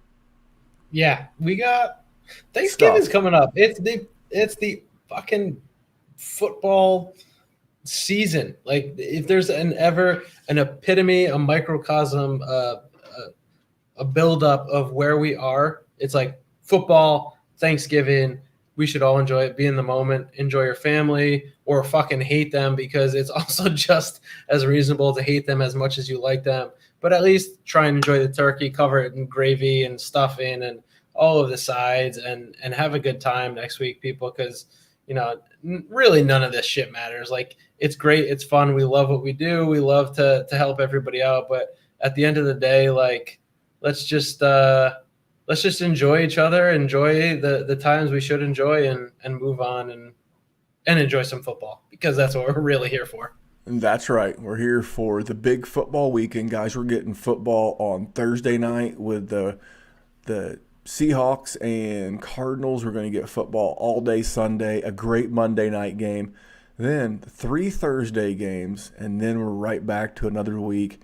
[SPEAKER 2] Yeah, we got Thanksgiving's coming up. It's the fucking football season. Like, if there's an epitome, a microcosm, a buildup of where we are, it's like football, Thanksgiving. We should all enjoy it, be in the moment, enjoy your family, or fucking hate them, because it's also just as reasonable to hate them as much as you like them. But at least try and enjoy the turkey, cover it in gravy and stuffing and all of the sides, and have a good time next week, people, because, really none of this shit matters. Like, it's great. It's fun. We love what we do. We love to help everybody out. But at the end of the day, like, let's just enjoy each other, enjoy the times we should enjoy, and move on and enjoy some football, because that's what we're really here for.
[SPEAKER 1] And that's right. We're here for the big football weekend, guys. We're getting football on Thursday night with the Seahawks and Cardinals. We're going to get football all day Sunday, a great Monday night game, then 3 Thursday games, and then we're right back to another week.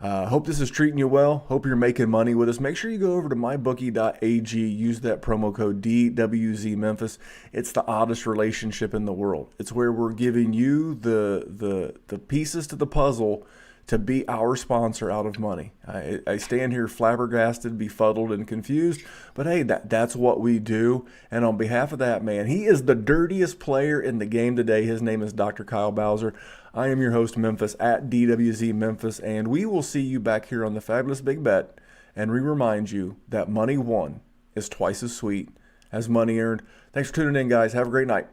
[SPEAKER 1] Hope this is treating you well. Hope you're making money with us. Make sure you go over to mybookie.ag. Use that promo code DWZMemphis. It's the oddest relationship in the world. It's where we're giving you the pieces to the puzzle to be our sponsor out of money. I stand here flabbergasted, befuddled, and confused, but hey, that's what we do. And on behalf of that man, he is the dirtiest player in the game today. His name is Dr. Kyle Bowser. I am your host, Memphis, at DWZ Memphis, and we will see you back here on the Fabulous Big Bet. And we remind you that money won is twice as sweet as money earned. Thanks for tuning in, guys. Have a great night.